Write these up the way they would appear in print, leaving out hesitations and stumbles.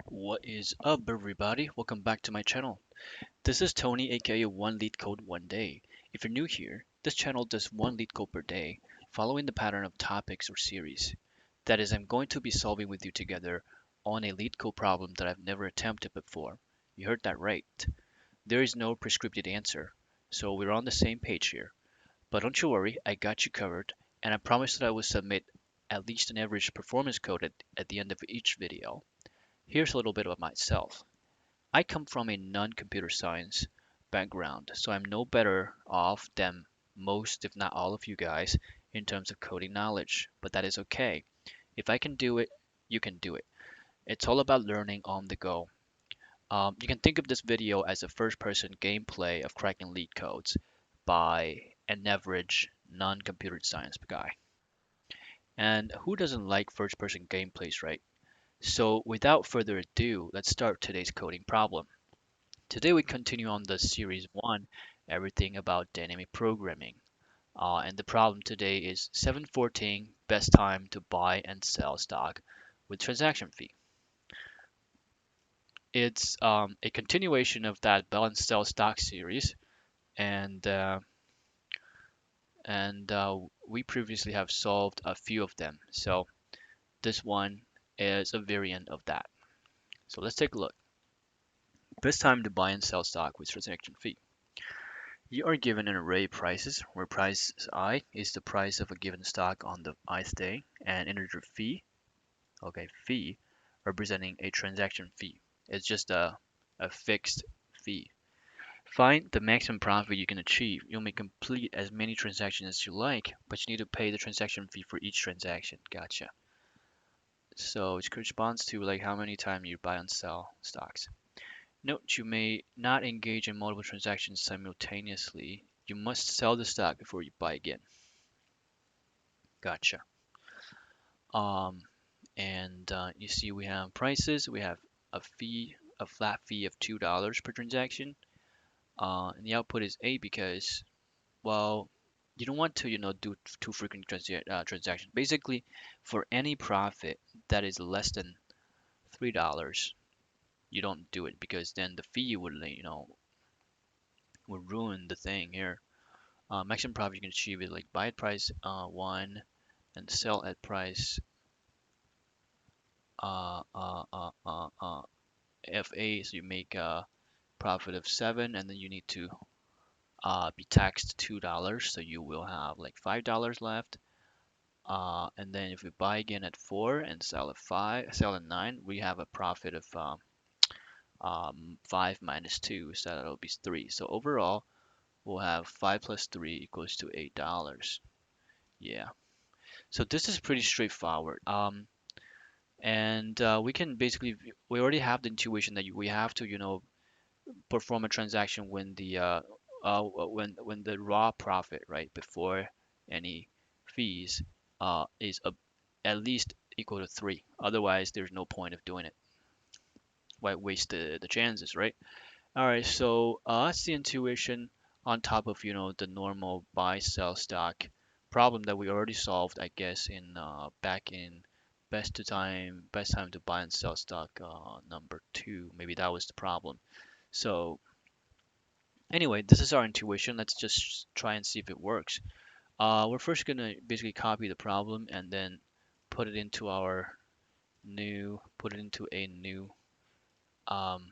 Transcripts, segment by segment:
What is up, everybody? Welcome back to my channel. This is Tony, aka One Lead Code One Day. If you're new here, this channel does one lead code per day, following the pattern of topics or series. That is, I'm going to be solving with you together on a lead code problem that I've never attempted before. You heard that right. There is no prescripted answer, so we're on the same page here. But don't you worry, I got you covered, and I promise that I will submit at least an average performance code at the end of each video. Here's a little bit about myself. I come from a non-computer science background, so I'm no better off than most, if not all of you guys, in terms of coding knowledge, but that is okay. If I can do it, you can do it. It's all about learning on the go. You can think of this video as a first-person gameplay of cracking lead codes by an average non-computer science guy. And who doesn't like first-person gameplays, right? So without further ado, let's start today's coding problem. Today we continue on the series 1, everything about dynamic programming. And the problem today is 714 best time to buy and sell stock with transaction fee. It's a continuation of that buy and sell stock series, and uh, and we previously have solved a few of them. So this one is a variant of that. So let's take a look. Best time to buy and sell stock with transaction fee. You are given an array of prices, where price I is the price of a given stock on the ith day, and integer fee, okay, fee, representing a transaction fee. It's just a fixed fee. Find the maximum profit you can achieve. You may complete as many transactions as you like, but you need to pay the transaction fee for each transaction. Gotcha. So it corresponds to like how many times you buy and sell stocks. Note you may not engage in multiple transactions simultaneously. You must sell the stock before you buy again. Gotcha. Um, and you see we have prices. We have a fee, a flat fee of $2 per transaction. And the output is A because, well, you don't want to, do too frequent transactions. Basically, for any profit that is less than $3, you don't do it because then the fee would, would ruin the thing here. Maximum profit you can achieve is like buy at price 1 and sell at price uh, uh, uh, uh, uh, FA, so you make a profit of 7, and then you need to be taxed $2, so you will have like $5 left. And then if we buy again at 4 and sell at 5, sell at 9, we have a profit of 5 minus 2, so that'll be 3. So overall, we'll have 5 plus 3 equals to $8. Yeah. So this is pretty straightforward. And we can basically we already have the intuition that we have to perform a transaction when when the raw profit, right, before any fees is at least equal to 3. Otherwise there's no point of doing it. Why waste the chances, right? All right, so that's the intuition on top of the normal buy sell stock problem that we already solved, I guess, in back in best time to buy and sell stock number 2. Maybe that was the problem. So anyway, this is our intuition. Let's just try and see if it works. We're first gonna basically copy the problem and then put it into our put it into a new um,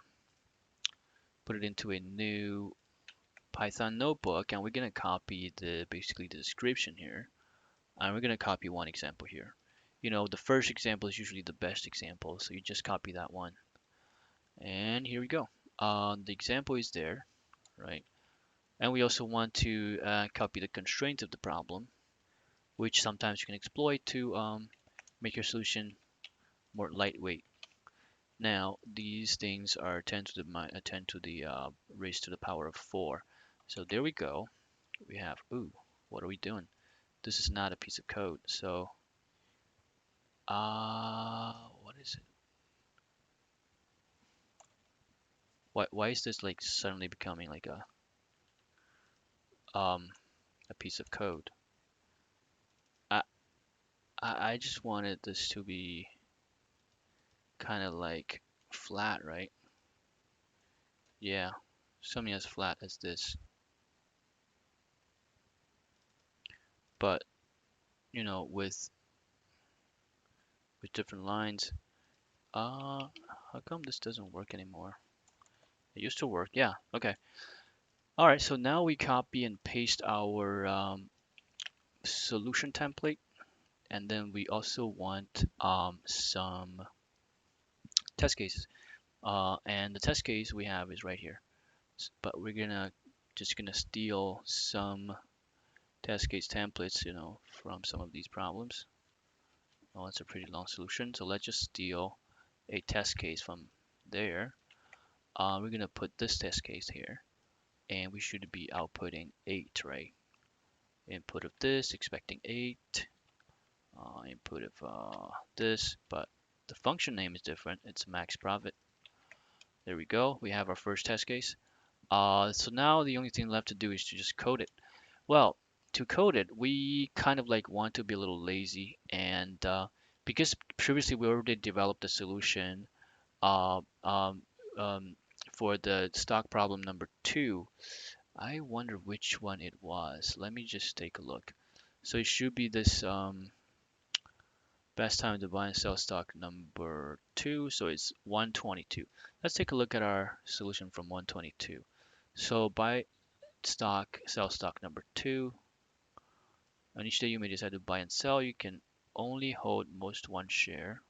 put it into a new Python notebook, and we're gonna copy basically the description here, and we're gonna copy one example here. The first example is usually the best example, so you just copy that one. And here we go. The example is there, right? And we also want to copy the constraints of the problem, which sometimes you can exploit to make your solution more lightweight. Now, these things are 10 to the raised to the power of 4. So there we go. We have, ooh, what are we doing? This is not a piece of code. So, what is it? Why is this like suddenly becoming like a piece of code? I I just wanted this to be kind of like flat, right? Yeah, something as flat as this. But with different lines. How come this doesn't work anymore? It used to work. Yeah. Okay. All right. So now we copy and paste our solution template, and then we also want some test cases. And the test case we have is right here. But we're gonna just gonna steal some test case templates, from some of these problems. Oh, it's a pretty long solution. So let's just steal a test case from there. We're gonna put this test case here, and we should be outputting 8, right? Input of this, expecting 8. Input of this, but the function name is different. It's max profit. There we go. We have our first test case. So now the only thing left to do is to just code it. Well, to code it, we kind of like want to be a little lazy, and because previously we already developed a solution uh, um, um, for the stock problem number 2. I wonder which one it was. Let me just take a look. So it should be this best time to buy and sell stock number 2. So it's 122. Let's take a look at our solution from 122. So buy stock, sell stock number 2. On each day you may decide to buy and sell. You can only hold most one share.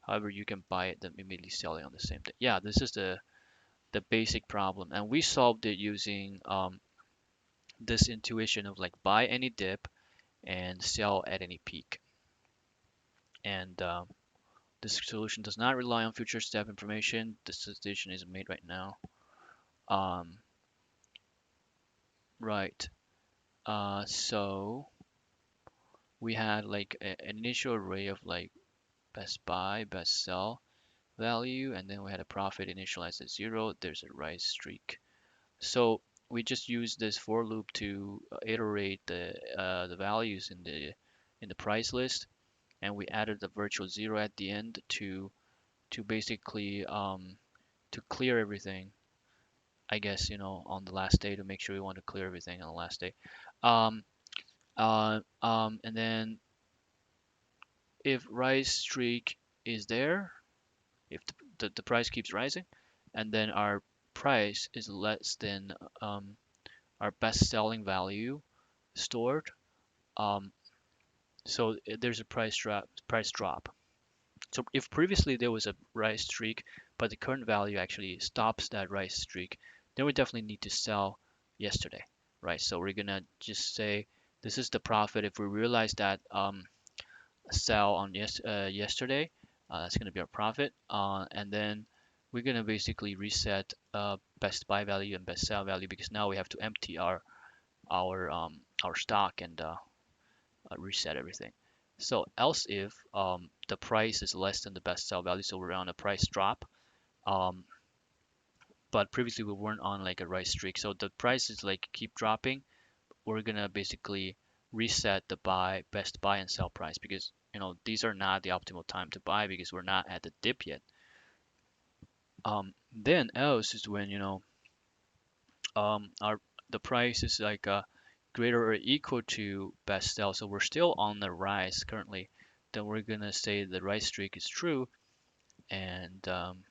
However, you can buy it then immediately sell it on the same day. Yeah, this is the basic problem, and we solved it using this intuition of like buy any dip and sell at any peak. And this solution does not rely on future step information. This decision is made right now. Um, right. So we had like an initial array of like best buy, best sell value, and then we had a profit initialized at 0. There's a rise streak. So we just use this for loop to iterate the values in the price list, and we added the virtual 0 at the end to basically to clear everything. I guess on the last day to make sure we want to clear everything on the last day. Um, and then if rise streak is there, if the price keeps rising, and then our price is less than our best selling value stored. Um, so there's a price drop. So if previously there was a rise streak, but the current value actually stops that rise streak, then we definitely need to sell yesterday, right? So we're gonna just say this is the profit. If we realize that sell on yesterday, that's gonna be our profit, and then we're gonna basically reset best buy value and best sell value because now we have to empty our stock and reset everything. So else if the price is less than the best sell value, so we're on a price drop, um, but previously we weren't on like a rise streak, so the price is like keep dropping. We're gonna basically reset the best buy and sell price because these are not the optimal time to buy because we're not at the dip yet. Then else is when our the price is like greater or equal to best sell, so we're still on the rise currently, then we're gonna say the rise streak is true, and um,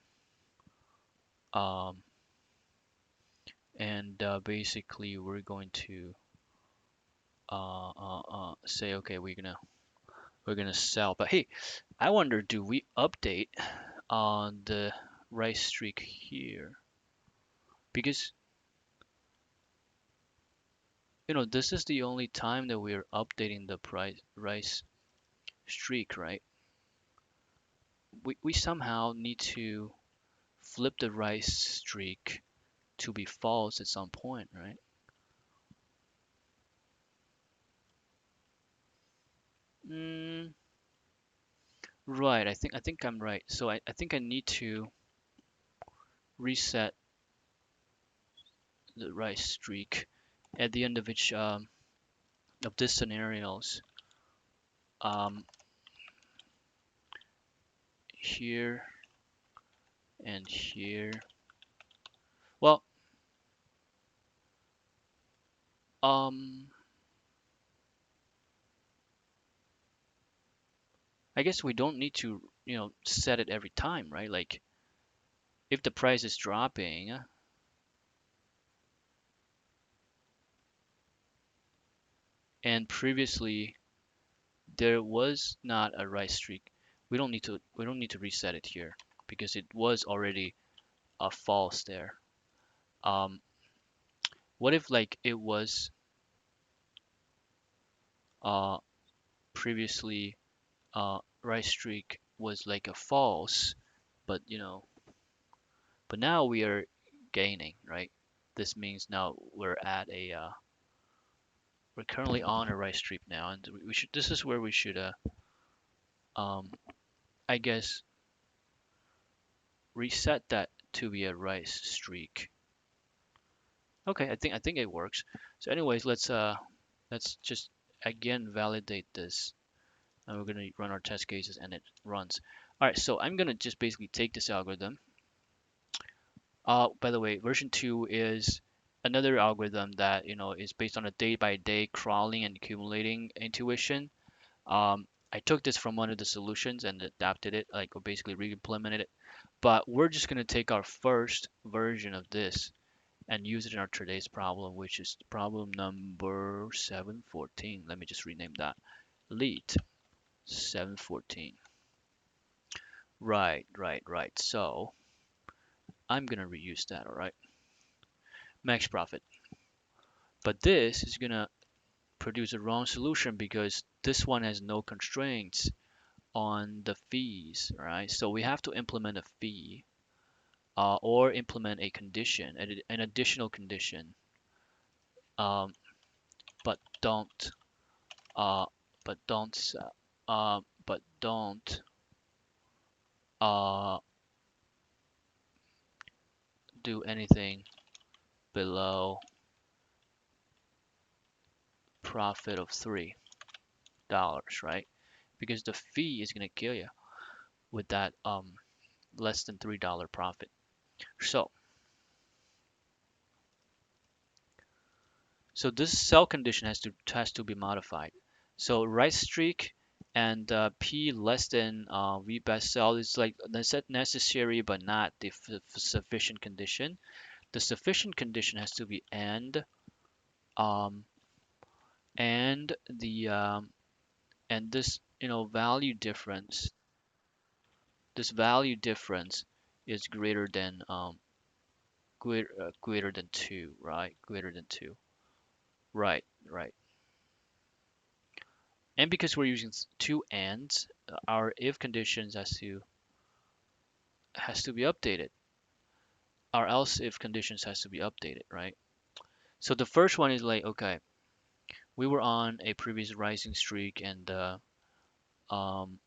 basically we're going to say okay, we're gonna sell. But hey, I wonder, do we update on the rise streak here? Because this is the only time that we're updating the price rise streak, right? We somehow need to flip the rise streak to be false at some point, right? Mm, right. I think I'm right. So I think I need to reset the rise streak at the end of each of these scenarios. Um, here and here. Well, um, I guess we don't need to, set it every time, right? Like if the price is dropping and previously there was not a rise streak, we don't need to reset it here because it was already a false there. Um, what if like it was uh previously rise streak was like a false, but but now we are gaining, right? This means now we're currently on a rise streak now, and we should. This is where we should, um, I guess, reset that to be a rise streak. Okay, I think it works. So, anyways, let's just again validate this, and we're gonna run our test cases, and it runs. All right, so I'm gonna just basically take this algorithm. By the way, version 2 is another algorithm that is based on a day-by-day crawling and accumulating intuition. I took this from one of the solutions and adapted it, like or basically re-implemented it. But we're just gonna take our first version of this and use it in our today's problem, which is problem number 714. Let me just rename that. Leet 714. Right, right, right. So I'm gonna reuse that, all right? Max profit. But this is gonna produce a wrong solution because this one has no constraints on the fees, right? So we have to implement a fee or implement a condition, an additional condition, um, but don't, uh, but don't, but don't uh, do anything below profit of $3, right? Because the fee is gonna kill you with that less than $3 profit. So this cell condition has to be modified. So right streak and P less than V best cell is like necessary but not the sufficient condition. The sufficient condition has to be um, and this value difference. This value difference is greater than two, right? Greater than two. Right, right. And because we're using two ands, our if conditions has to be updated. Our else if conditions has to be updated, right? So the first one is like, okay, we were on a previous rising streak um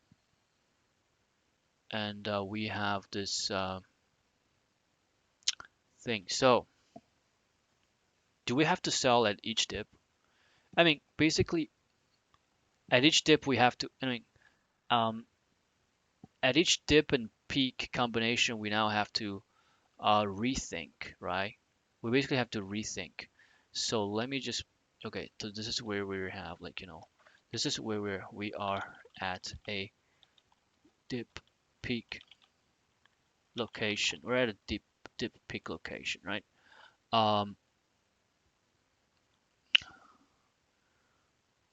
and we have this thing. So do we have to sell at each dip? I mean, basically at each dip we have to. Um, at each dip and peak combination, we now have to rethink, right? We basically have to rethink. So let me just, okay, so this is where we have like, this is where we are at a dip peak location. We're at a dip peak location, right? Um,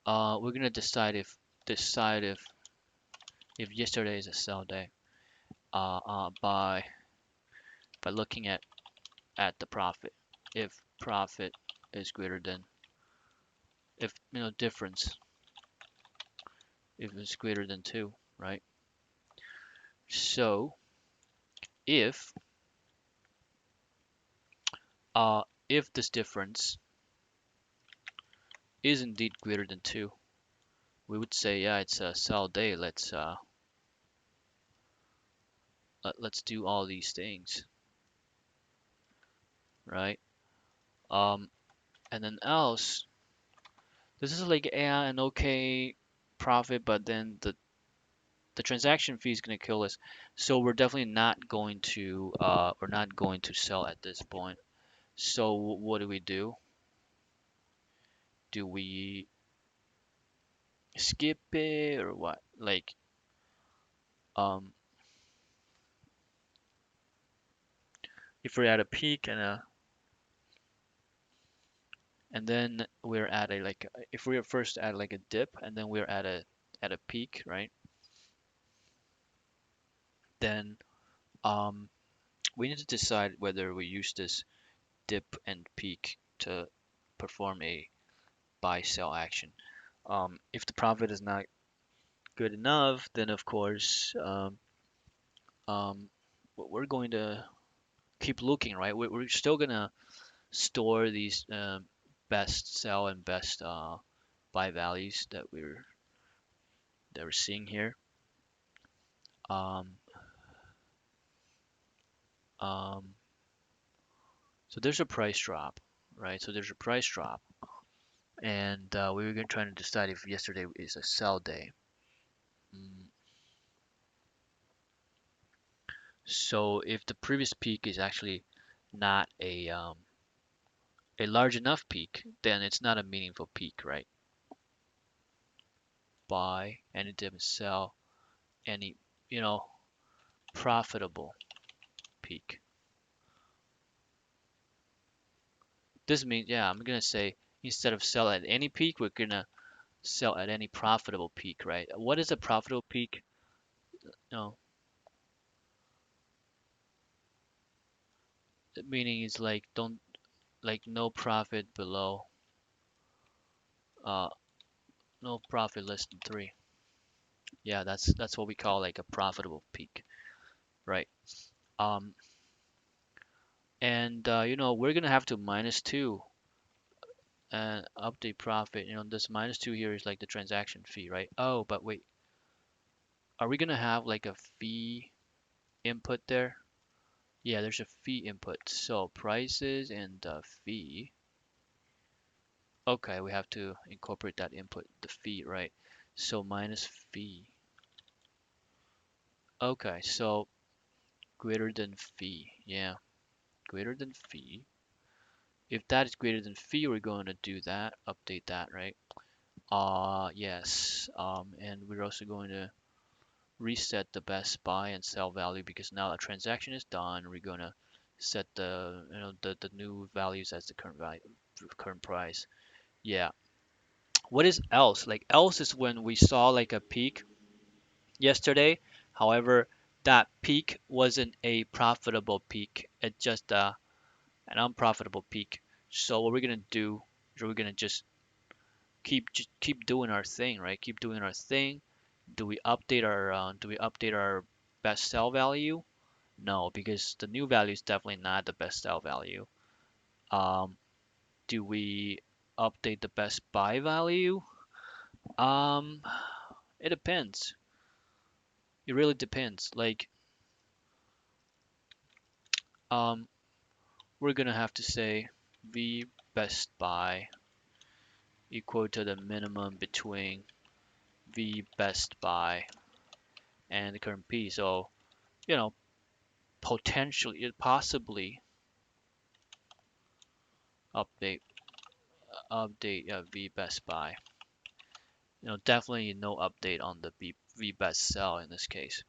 we're gonna decide if yesterday is a sell day, by looking at the profit. If profit is greater than, if difference, if it's greater than two, right? So if if this difference is indeed greater than two, we would say, yeah, it's a sell day. Let's do all these things, right? Um, and then else, this is like, yeah, an okay profit, but then the transaction fee is going to kill us. So we're definitely not going to we're not going to sell at this point. So what do we do? Do we skip it or what? Like um if we're at a peak and then we're at a like if we're first at like a dip and then we're at a peak, right? Then um we need to decide whether we use this dip and peak to perform a buy sell action. If the profit is not good enough, then of course um, we're going to keep looking, right? We're still gonna store these best sell and best buy values that we're seeing here. Um, um, so there's a price drop, right? So there's a price drop, and we were trying to decide if yesterday is a sell day. Mm, So if the previous peak is actually not a large enough peak, then it's not a meaningful peak, right? Buy any dip and sell any, you know, profitable peak. This means, yeah, I'm gonna say instead of sell at any peak, we're gonna sell at any profitable peak, right? What is a profitable peak? No, meaning is like don't like no profit below, uh, no profit less than three. Yeah, that's what we call like a profitable peak, right? Um, and we're gonna have to minus two and update profit. This minus two here is like the transaction fee, right? Oh, but wait, are we gonna have like a fee input there? Yeah, there's a fee input. So prices and fee. Okay, we have to incorporate that input, the fee, right? So minus fee. Okay, so greater than fee. Yeah, greater than fee. If that is greater than fee, we're going to do that, update that, right? Yes. And we're also going to reset the best buy and sell value because now a transaction is done. We're going to set the new values as the current value, current price. Yeah. What is else? Like else is when we saw like a peak yesterday. However, that peak wasn't a profitable peak. It's just an unprofitable peak. So what we're gonna do is we're gonna just keep doing our thing, right? Keep doing our thing. Do we update our best sell value? No, because the new value is definitely not the best sell value. Um, do we update the best buy value? Um, it depends. It really depends. Like, um, we're gonna have to say v best buy equal to the minimum between v best buy and the current p. So, you know, potentially, possibly update v best buy. Definitely no update on the v best sell in this case.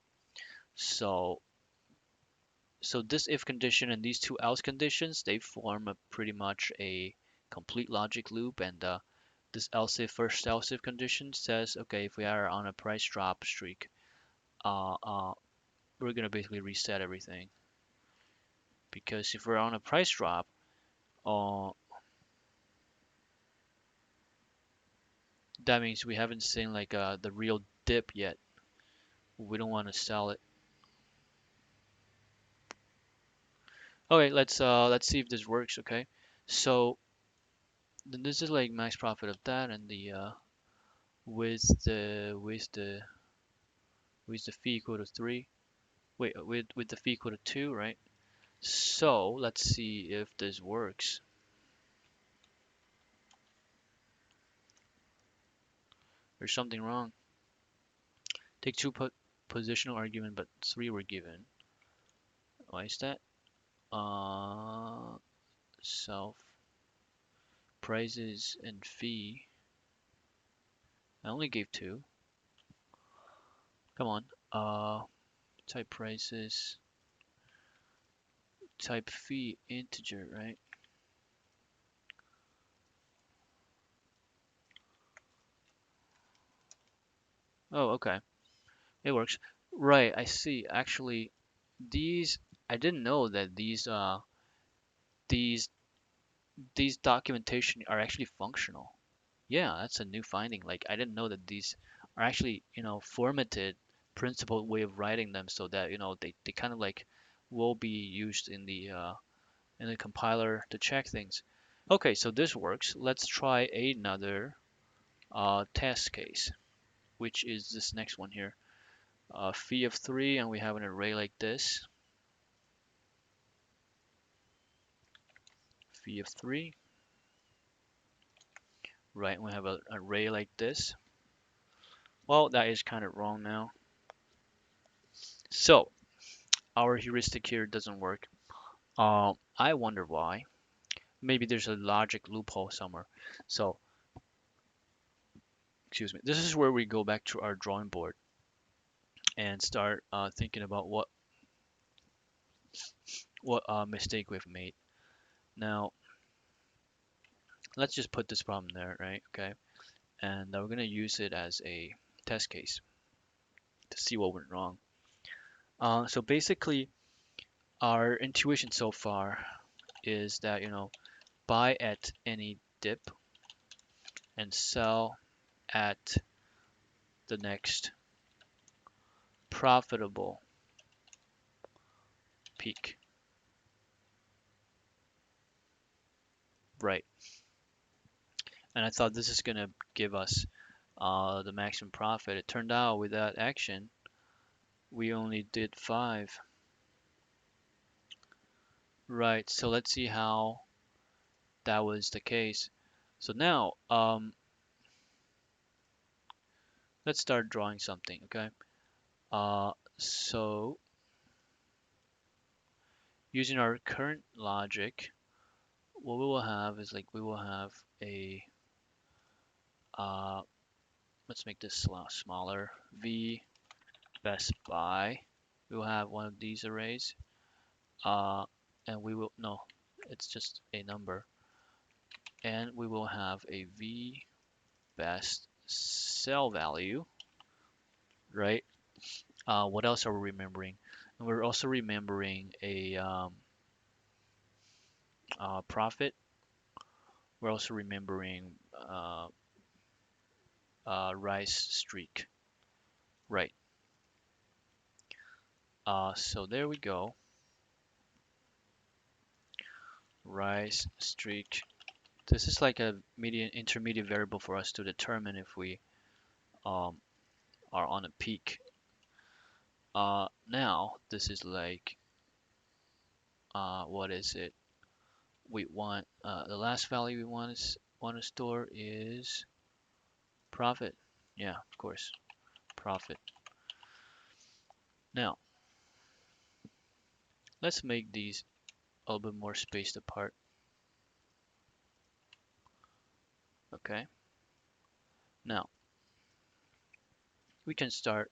So so this if condition and these two else conditions, they form a pretty much a complete logic loop. And this else if first else if condition says, okay, if we are on a price drop streak, uh, uh, we're gonna basically reset everything. Because if we're on a price drop, uh, that means we haven't seen like the real dip yet. We don't want to sell it. Okay, let's see if this works. Okay, so then this is like max profit of that, and the with the with the with the fee equal to three. Wait, with the fee equal to two, right? So let's see if this works. There's something wrong. Take two put. positional argument, but three were given. Why is that? Self prices and fee. I only gave two. Come on. Type prices, type fee integer, right? Oh, okay. It works. Right, I see. Actually, these I didn't know that these these documentation are actually functional. Yeah, that's a new finding. Like I didn't know that these are actually, formatted, principled way of writing them so that, they kind of like will be used in the compiler to check things. Okay, so this works. Let's try another test case, which is this next one here. Phi of 3, and we have an array like this. Phi of 3, right? We have an array like this. Well, that is kind of wrong now. So our heuristic here doesn't work. I wonder why. Maybe there's a logic loophole somewhere. So, excuse me. This is where we go back to our drawing board and start thinking about what mistake we've made. Now, let's just put this problem there, right? Okay, and we're gonna use it as a test case to see what went wrong. So basically, our intuition so far is that buy at any dip and sell at the next profitable peak. Right. And I thought this is going to give us the maximum profit. It turned out with that action, we only did 5. Right. So let's see how that was the case. So now, let's start drawing something, okay? So using our current logic, what we will have is like we will have a uh, let's make this smaller. V Best Buy. We will have one of these arrays, uh, and we will no, it's just a number, and we will have a V Best Sell Value, right? What else are we remembering? And we're also remembering a profit. We're also remembering rice streak, right? So there we go. Rice streak. This is like a median intermediate variable for us to determine if we um, are on a peak. Now this is like what is it? We want the last value we want to store is profit. Yeah, of course, profit. Now let's make these a little bit more spaced apart. Okay. Now we can start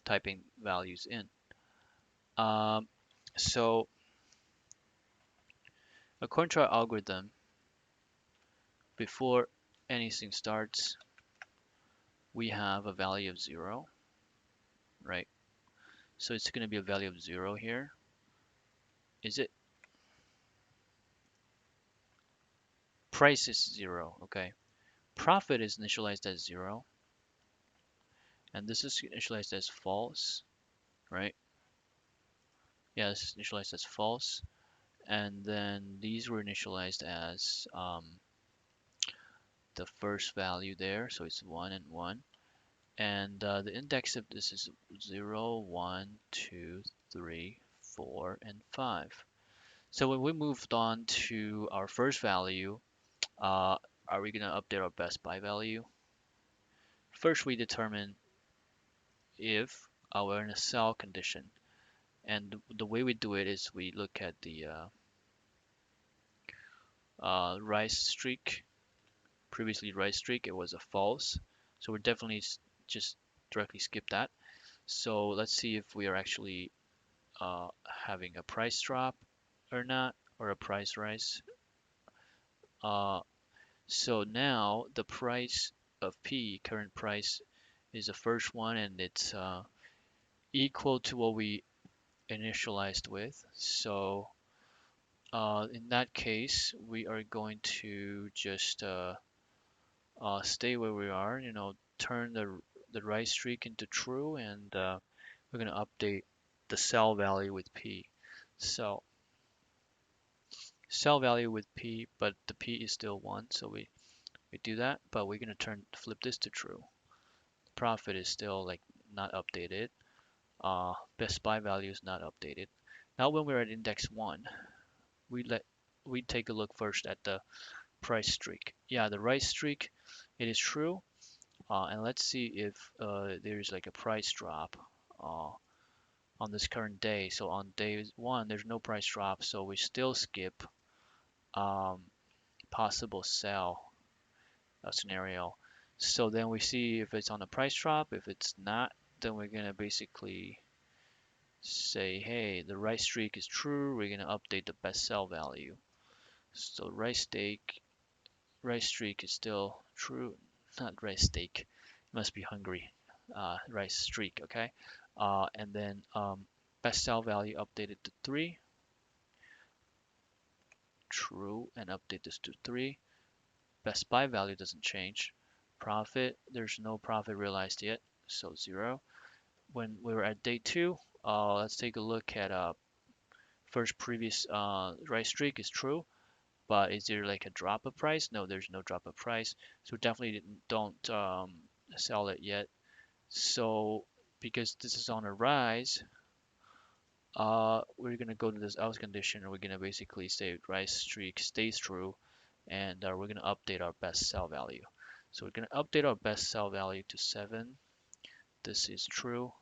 typing values in. Um, so according to our algorithm, before anything starts, we have a value of 0, right? So it's going to be a value of 0 here. Is it? Price is 0, okay. Profit is initialized as 0, and this is initialized as false, right? Yeah, this is initialized as false, and then these were initialized as the first value there, so it's 1 and 1. And the index of this is 0, 1, 2, 3, 4, and 5. So when we moved on to our first value, uh, are we going to update our best buy value? First, we determine if we're in a sell condition. And the way we do it is we look at the rise streak. Previously, rise streak, it was a false. So we're definitely just directly skip that. So let's see if we are actually having a price drop or not, or a price rise. Uh, so now the price of P, current price, is the first one, and it's equal to what we initialized with. So in that case, we are going to just stay where we are, turn the right streak into true, and we're going to update the sell value with P. So sell value with P, but the P is still 1, so we do that, but we're going to flip this to true. Profit is still like not updated. Best buy value is not updated. Now when we're at index 1, we let we take a look first at the price streak. Yeah, the right streak, it is true. And let's see if there's like a price drop uh, on this current day. So on day 1, there's no price drop, so we still skip um, possible sell scenario. So then we see if it's on a price drop. If it's not, then we're gonna basically say, hey, the right streak is true. We're gonna update the best sell value. So right streak is still true, not right steak. Must be hungry. Right streak, okay. And then best sell value updated to 3, true, and update this to 3. Best buy value doesn't change. Profit, there's no profit realized yet, so 0. When we were at day 2, let's take a look at first previous right streak is true, but is there like a drop of price? No, there's no drop of price, so definitely don't sell it yet. So because this is on a rise, we're gonna go to this else condition, and we're gonna basically say rise streak stays true, and we're gonna update our best sell value. So we're gonna update our best sell value to 7. This is true,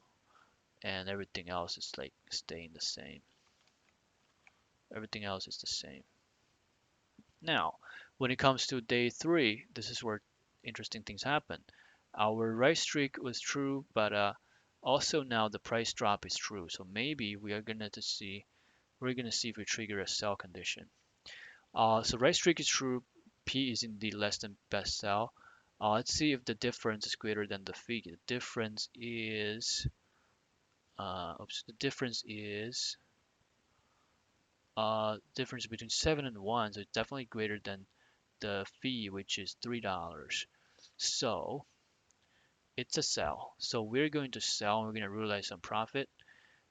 and everything else is like staying the same. Everything else is the same. Now, when it comes to day 3, this is where interesting things happen. Our right streak was true, but also now the price drop is true. So maybe we're gonna see if we trigger a sell condition. So right streak is true. P is indeed less than best sell. Let's see if the difference is greater than the fee. The difference is difference between 7 and 1, so it's definitely greater than the fee, which is $3. So it's a sell. So we're going to sell, and we're going to realize some profit.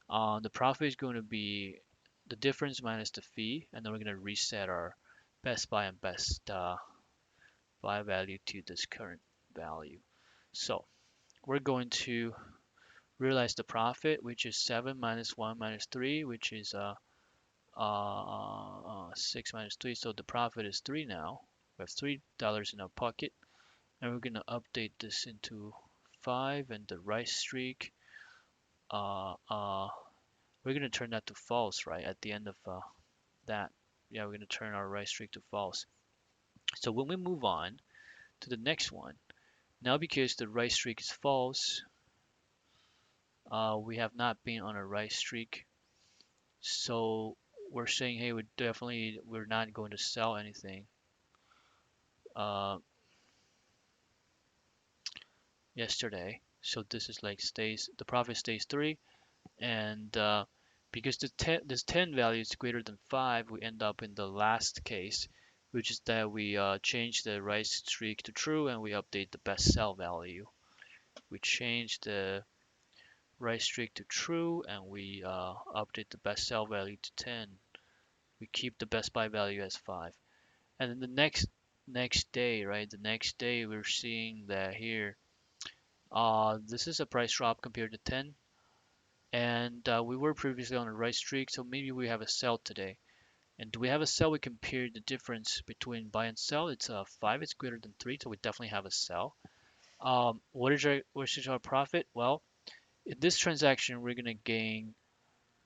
The profit is going to be the difference minus the fee, and then we're going to reset our best buy and best buy value to this current value. So we're going to realize the profit, which is 7 minus 1 minus 3, which is 6 minus 3. So the profit is 3 now. We have $3 in our pocket, and we're going to update this into 5, and the right streak, uh, uh, we're going to turn that to false, right? At the end of that, yeah, we're going to turn our right streak to false. So when we move on to the next one, now because the right streak is false, we have not been on a right streak. So we're saying, hey, we're not going to sell anything. Uh, Yesterday. So this is like the profit stays 3, and because this 10 value is greater than 5, we end up in the last case, which is that we change the right streak to true, and we update the best sell value. We change the right streak to true, and we update the best sell value to 10. We keep the best buy value as 5. And then the next day, right? The next day we're seeing that here. This is a price drop compared to 10, and we were previously on a right streak, so maybe we have a sell today. And do we have a sell? We compare the difference between buy and sell. It's 5. It's greater than 3, so we definitely have a sell. What is our profit? Well, in this transaction, we're gonna gain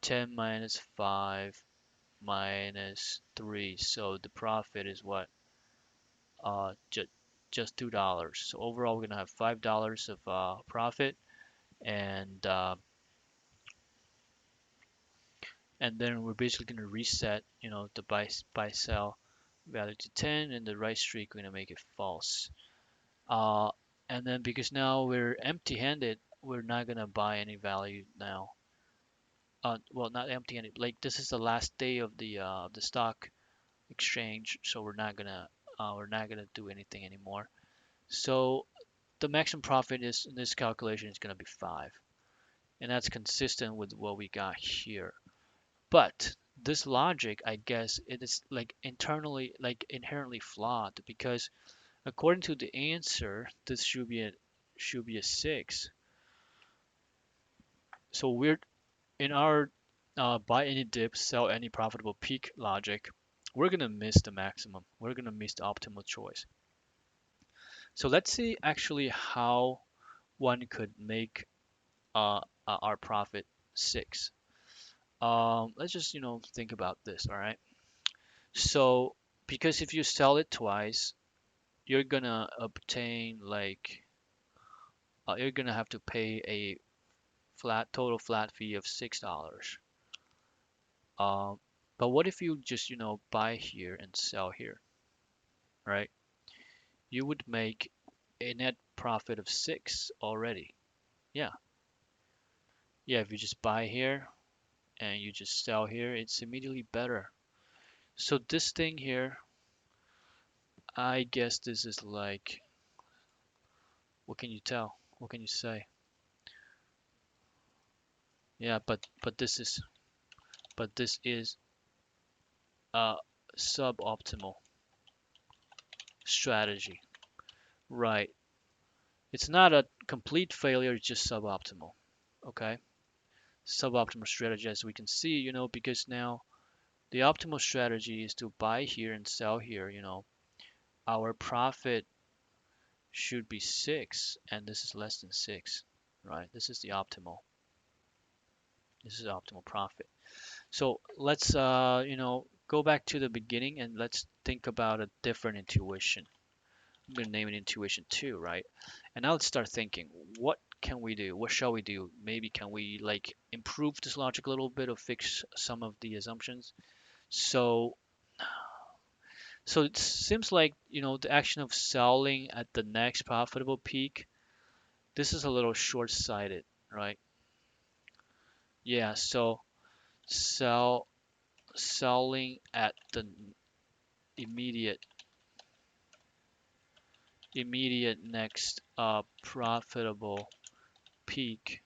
10 minus 5 minus 3. So the profit is what? Just $2. So overall, we're gonna have $5 of profit, and and then we're basically gonna reset, the buy sell value to 10, and the right streak we're gonna make it false. Uh, and then because now we're empty-handed, we're not gonna buy any value now. Well, not empty-handed. Like this is the last day of the stock exchange, so we're not gonna do anything anymore. So the maximum profit is in this calculation is gonna be 5, and that's consistent with what we got here. But this logic, I guess, it is like internally, like inherently flawed because according to the answer, this should be a 6. So we're in our buy any dip, sell any profitable peak logic, we're gonna miss the maximum. We're gonna miss the optimal choice. So let's see actually how one could make our profit 6. Let's just think about this. All right. So because if you sell it twice, you're gonna obtain like you're gonna have to pay a total flat fee of $6. Um, but what if you just buy here and sell here, right? You would make a net profit of 6 already. Yeah, yeah. If you just buy here and you just sell here, it's immediately better. So this thing here, I guess this is like, what can you tell? What can you say? Yeah, but this is a suboptimal strategy, right? It's not a complete failure, it's just suboptimal. Okay? Suboptimal strategy, as we can see, because now the optimal strategy is to buy here and sell here, our profit should be 6, and this is less than 6, right? This is optimal profit. So let's go back to the beginning and let's think about a different intuition. I'm gonna name it intuition 2, right? And now let's start thinking, what can we do? What shall we do? Maybe can we like improve this logic a little bit or fix some of the assumptions? So so it seems like, the action of selling at the next profitable peak, this is a little short-sighted, right? Yeah, so sell selling at the immediate immediate next profitable peak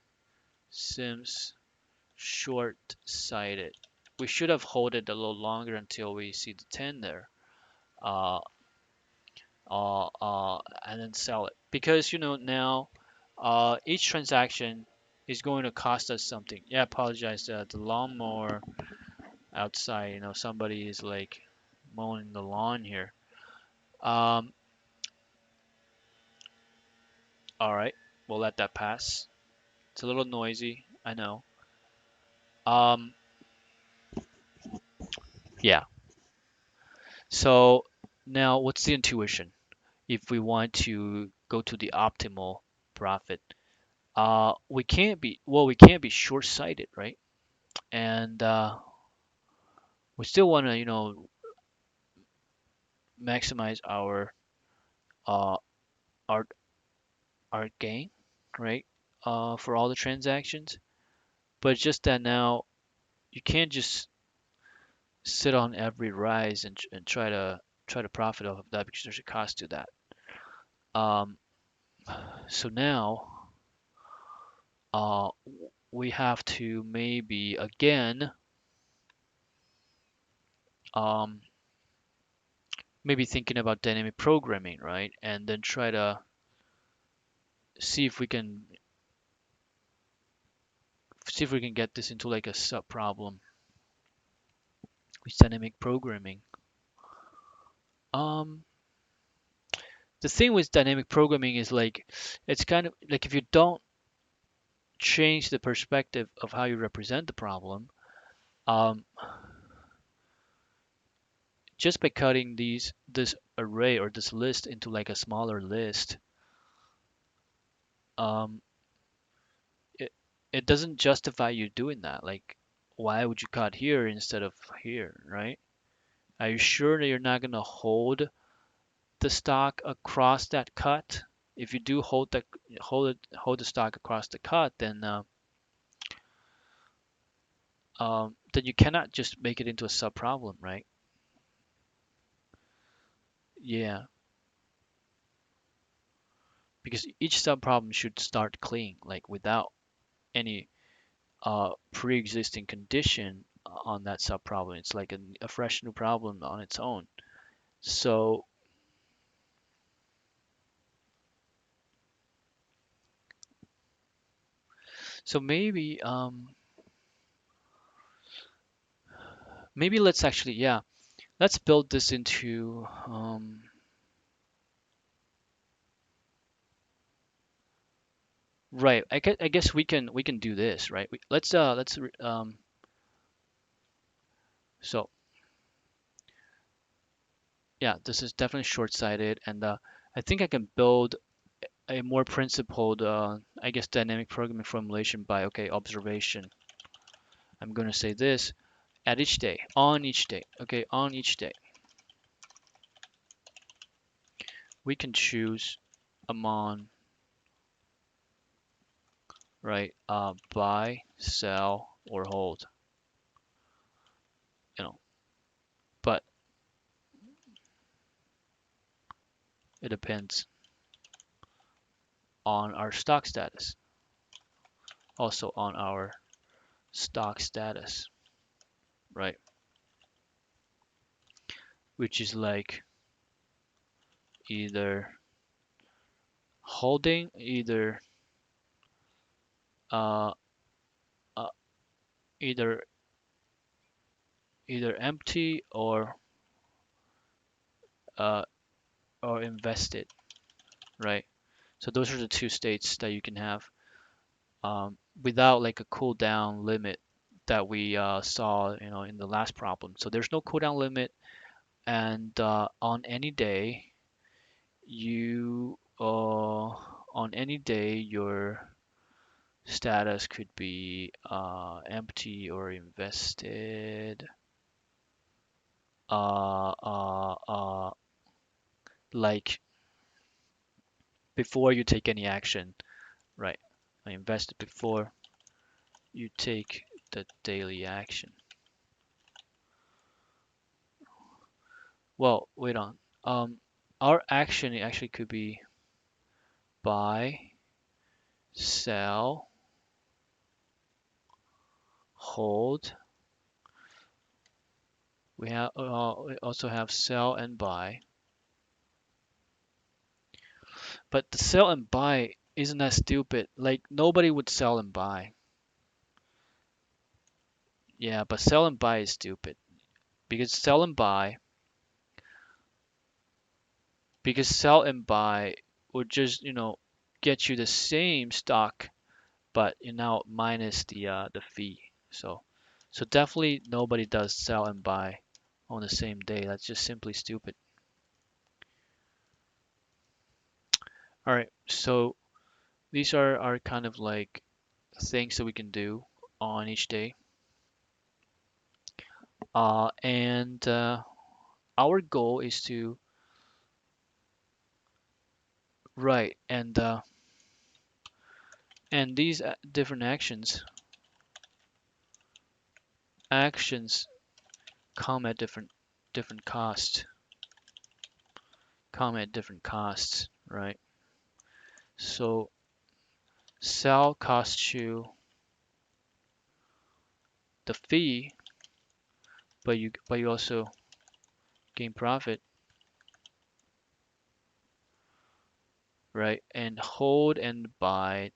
seems short-sighted. We should have held it a little longer until we see the 10 there, uh, and then sell it. Because now each transaction is going to cost us something. Yeah, I apologize. The lawnmower outside, somebody is like mowing the lawn here. Um, all right, we'll let that pass. It's a little noisy, I know. Um, yeah. So now, what's the intuition? If we want to go to the optimal profit, we can't be short-sighted, right? And we still want to, maximize uh, our our gain, right? For all the transactions. But it's just that now you can't just sit on every rise and try to profit off of that because there's a cost to that. Um, so now we have to maybe again um, maybe thinking about dynamic programming, right? And then try to see if we can get this into like a sub problem with dynamic programming. Um, the thing with dynamic programming is like it's kind of like if you don't change the perspective of how you represent the problem, um, just by cutting this array or this list into like a smaller list, um, it it doesn't justify you doing that. Like, why would you cut here instead of here, right? Are you sure that you're not gonna hold the stock across that cut? If you do hold the stock across the cut, then you cannot just make it into a sub problem, right? Yeah, because each sub problem should start clean, like without any pre-existing condition on that sub problem. It's like a fresh new problem on its own. So so maybe let's actually, yeah, let's build this into right. I guess we can do this, right? So yeah, this is definitely short-sighted, and I think I can build a more principled, I guess, dynamic programming formulation by, okay, observation. I'm going to say this at each day, on each day, okay, on each day, we can choose among, right, buy, sell, or hold, you know, but it depends on our stock status, also on our stock status, right, which is like either holding, uh, uh either empty uh, or invested, right? So those are the two states that you can have without like a cooldown limit that we saw, in the last problem. So there's no cooldown limit, and you on any day your status could be empty or invested. Like before you take any action, right? I invested before you take the daily action. Well, wait on. Our action actually could be buy, sell, hold. We also have sell and buy. But the sell and buy isn't that stupid. Like nobody would sell and buy. Yeah, but sell and buy is stupid because sell and buy would just, get you the same stock, but you now minus the fee. So definitely nobody does sell and buy on the same day. That's just simply stupid. All right, so these are kind of like things that we can do on each day. And our goal is to write and these different actions come at different costs, right? So sell costs you the fee, but you also gain profit, right? And hold and buy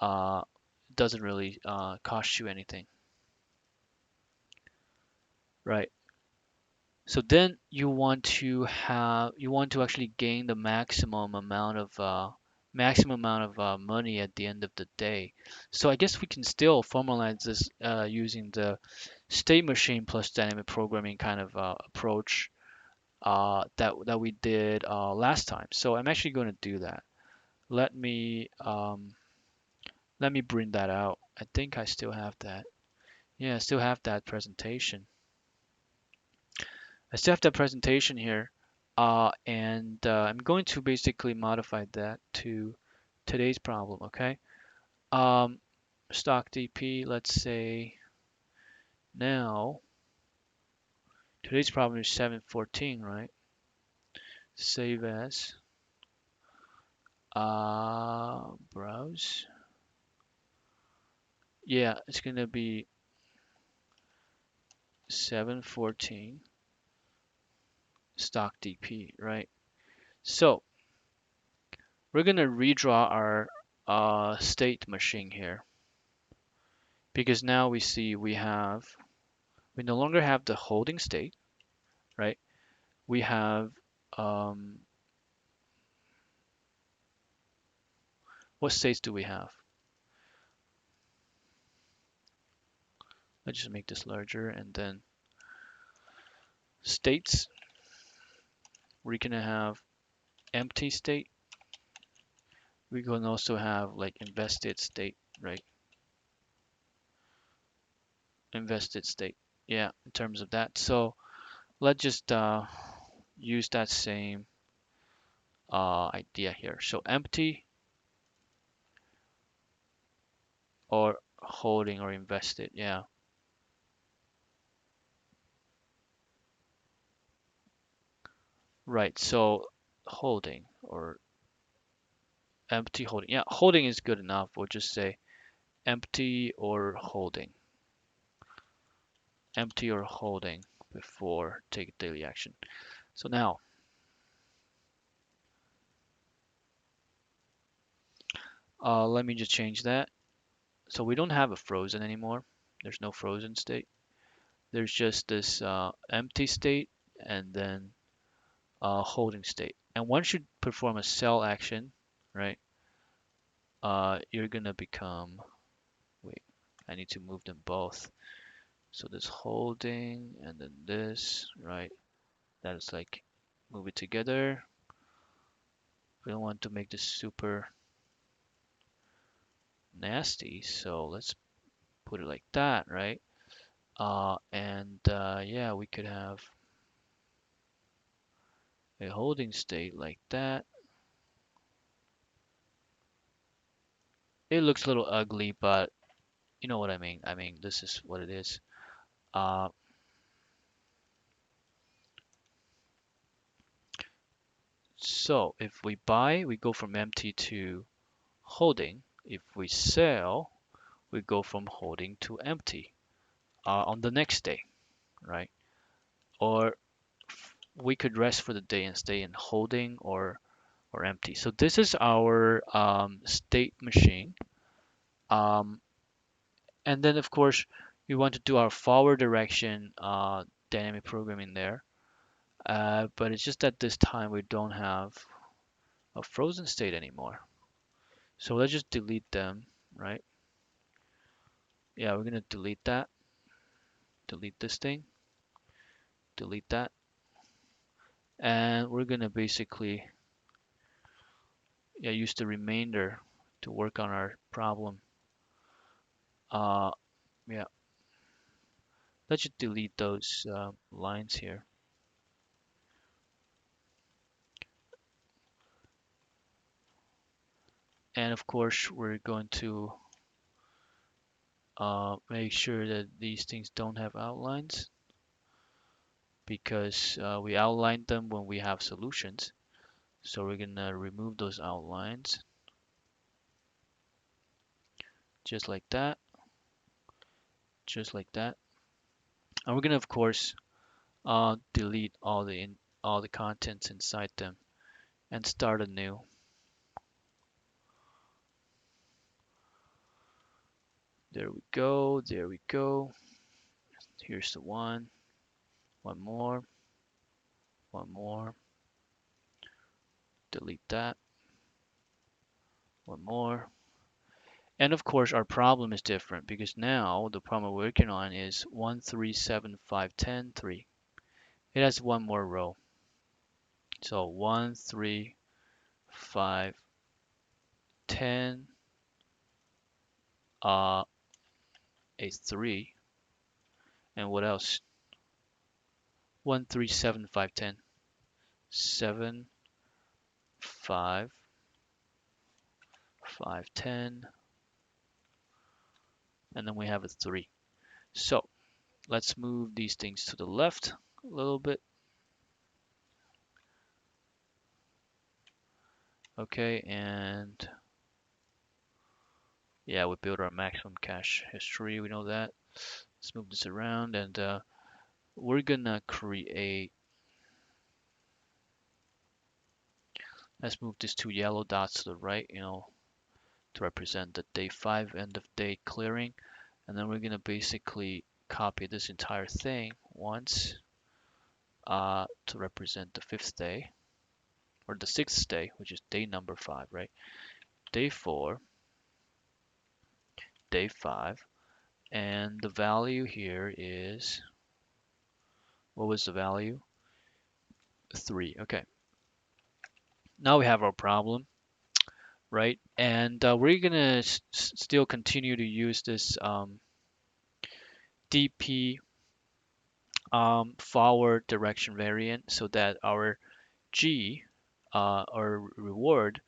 uh doesn't really cost you anything, right? So then you want to actually gain the maximum amount of maximum amount of money at the end of the day. So I guess we can still formalize this using the state machine plus dynamic programming kind of approach that we did last time. So I'm actually going to do that. Let me let me bring that out. I think I still have that. Yeah, I still have that presentation. I still have that presentation here. And I'm going to basically modify that to today's problem, okay? Um, stock DP, let's say now, today's problem is 714, right? Save as, browse. Yeah, it's gonna be 714 stock DP, right? So we're gonna redraw our state machine here because now we see we no longer have the holding state, right? We have um, what states do we have? Let's just make this larger and then states. We're gonna have empty state. We can also have like invested state, right? Invested state. Yeah, in terms of that. So let's just use that same idea here. So empty or holding or invested. Yeah, right. So holding or empty holding. Yeah, holding is good enough. We'll just say empty or holding. Empty or holding before take daily action. So now, let me just change that. So we don't have a frozen anymore. There's no frozen state. There's just this empty state and then holding state. And once you perform a sell action, right, you're gonna become, wait, I need to move them both. So this holding and then this, right, that is like move it together. We don't want to make this super nasty, so let's put it like that, right? And yeah, we could have a holding state like that. It looks a little ugly, but you know what I mean. I mean, this is what it is. Uh, so if we buy, we go from empty to holding. If we sell, we go from holding to empty on the next day, right? Or we could rest for the day and stay in holding or empty. So this is our state machine. Um, and then of course we want to do our forward direction dynamic programming there. But it's just that this time we don't have a frozen state anymore. So let's just delete them, right? Yeah, we're gonna delete that, delete this thing, delete that, and we're gonna basically, yeah, use the remainder to work on our problem. Uh, yeah, let's just delete those lines here. And of course, we're going to make sure that these things don't have outlines because we outlined them when we have solutions. So we're gonna remove those outlines just like that, just like that. And we're gonna of course delete all the contents inside them and start anew. There we go, there we go. Here's the one more, one more. Delete that. One more. And of course, our problem is different because now the problem we're working on is 1, 3, 7, 5, 10, 3. It has one more row. So 1, 3, 5, 10, a 3. And what else? 1, 3, 7, 5, 10. 7, 5, 5, 10. And then we have a 3. So let's move these things to the left a little bit. Okay, and yeah, we build our maximum cache history. We know that. Let's move this around and we're gonna create, let's move these two yellow dots to the right, to represent the day 5 end of day clearing. And then we're gonna basically copy this entire thing once to represent the 5th day or the 6th day, which is day number 5, right? Day 4, day 5, and the value here is, what was the value? 3. Okay, now we have our problem, right? And we're gonna still continue to use this DP forward direction variant so that our G, our reward,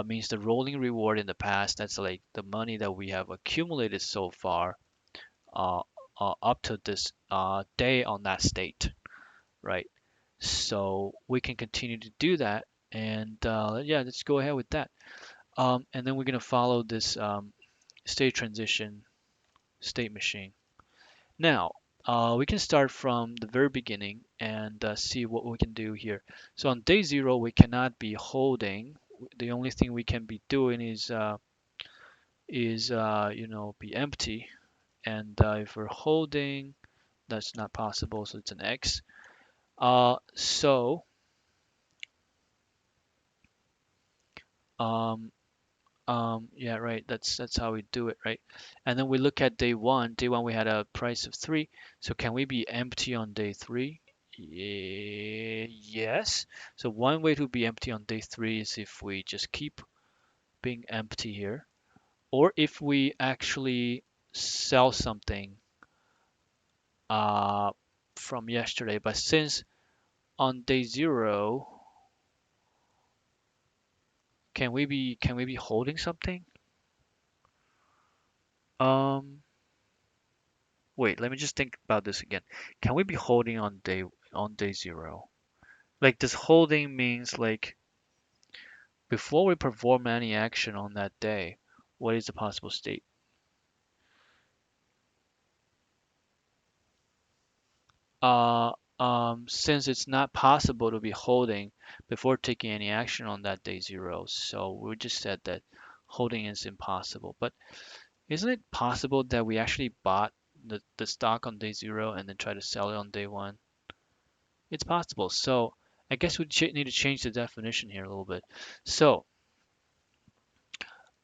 means the rolling reward in the past. That's like the money that we have accumulated so far uh, up to this day on that state, right? So we can continue to do that. And yeah, let's go ahead with that. And then we're going to follow this state transition state machine. Now, we can start from the very beginning and see what we can do here. So on day 0, we cannot be holding. The only thing we can be doing is be empty. And if we're holding, that's not possible, so it's an X. So um, yeah, right. That's how we do it, right? And then we look at day 1. Day 1 we had a price of 3. So can we be empty on day 3? Yes. So one way to be empty on day 3 is if we just keep being empty here, or if we actually sell something uh, from yesterday. But since on day 0, can we be holding something? Um, Wait, let me just think about this again. Can we be holding on day 0? Like this holding means like before we perform any action on that day, what is the possible state? Uh, since it's not possible to be holding before taking any action on that day 0, so we just said that holding is impossible. But isn't it possible that we actually bought the stock on day 0 and then try to sell it on day 1? It's possible. So I guess we need to change the definition here a little bit. So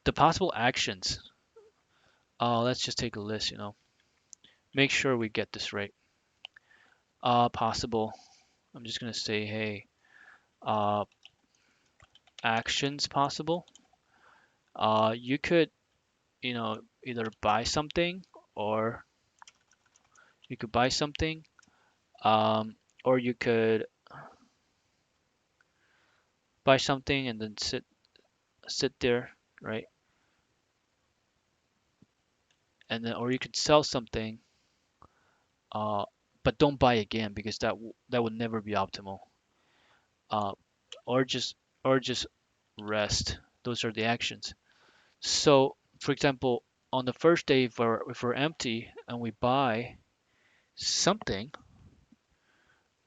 the possible actions, let's just take a list. Make sure we get this right. Possible. I'm just going to say, hey, uh, actions possible. You could, either buy something or you could buy something, um, or you could buy something and then sit there, right? And then, or you could sell something, uh, but don't buy again because that would never be optimal. Uh, or just rest. Those are the actions. So, for example, on the first day, if we're empty and we buy something,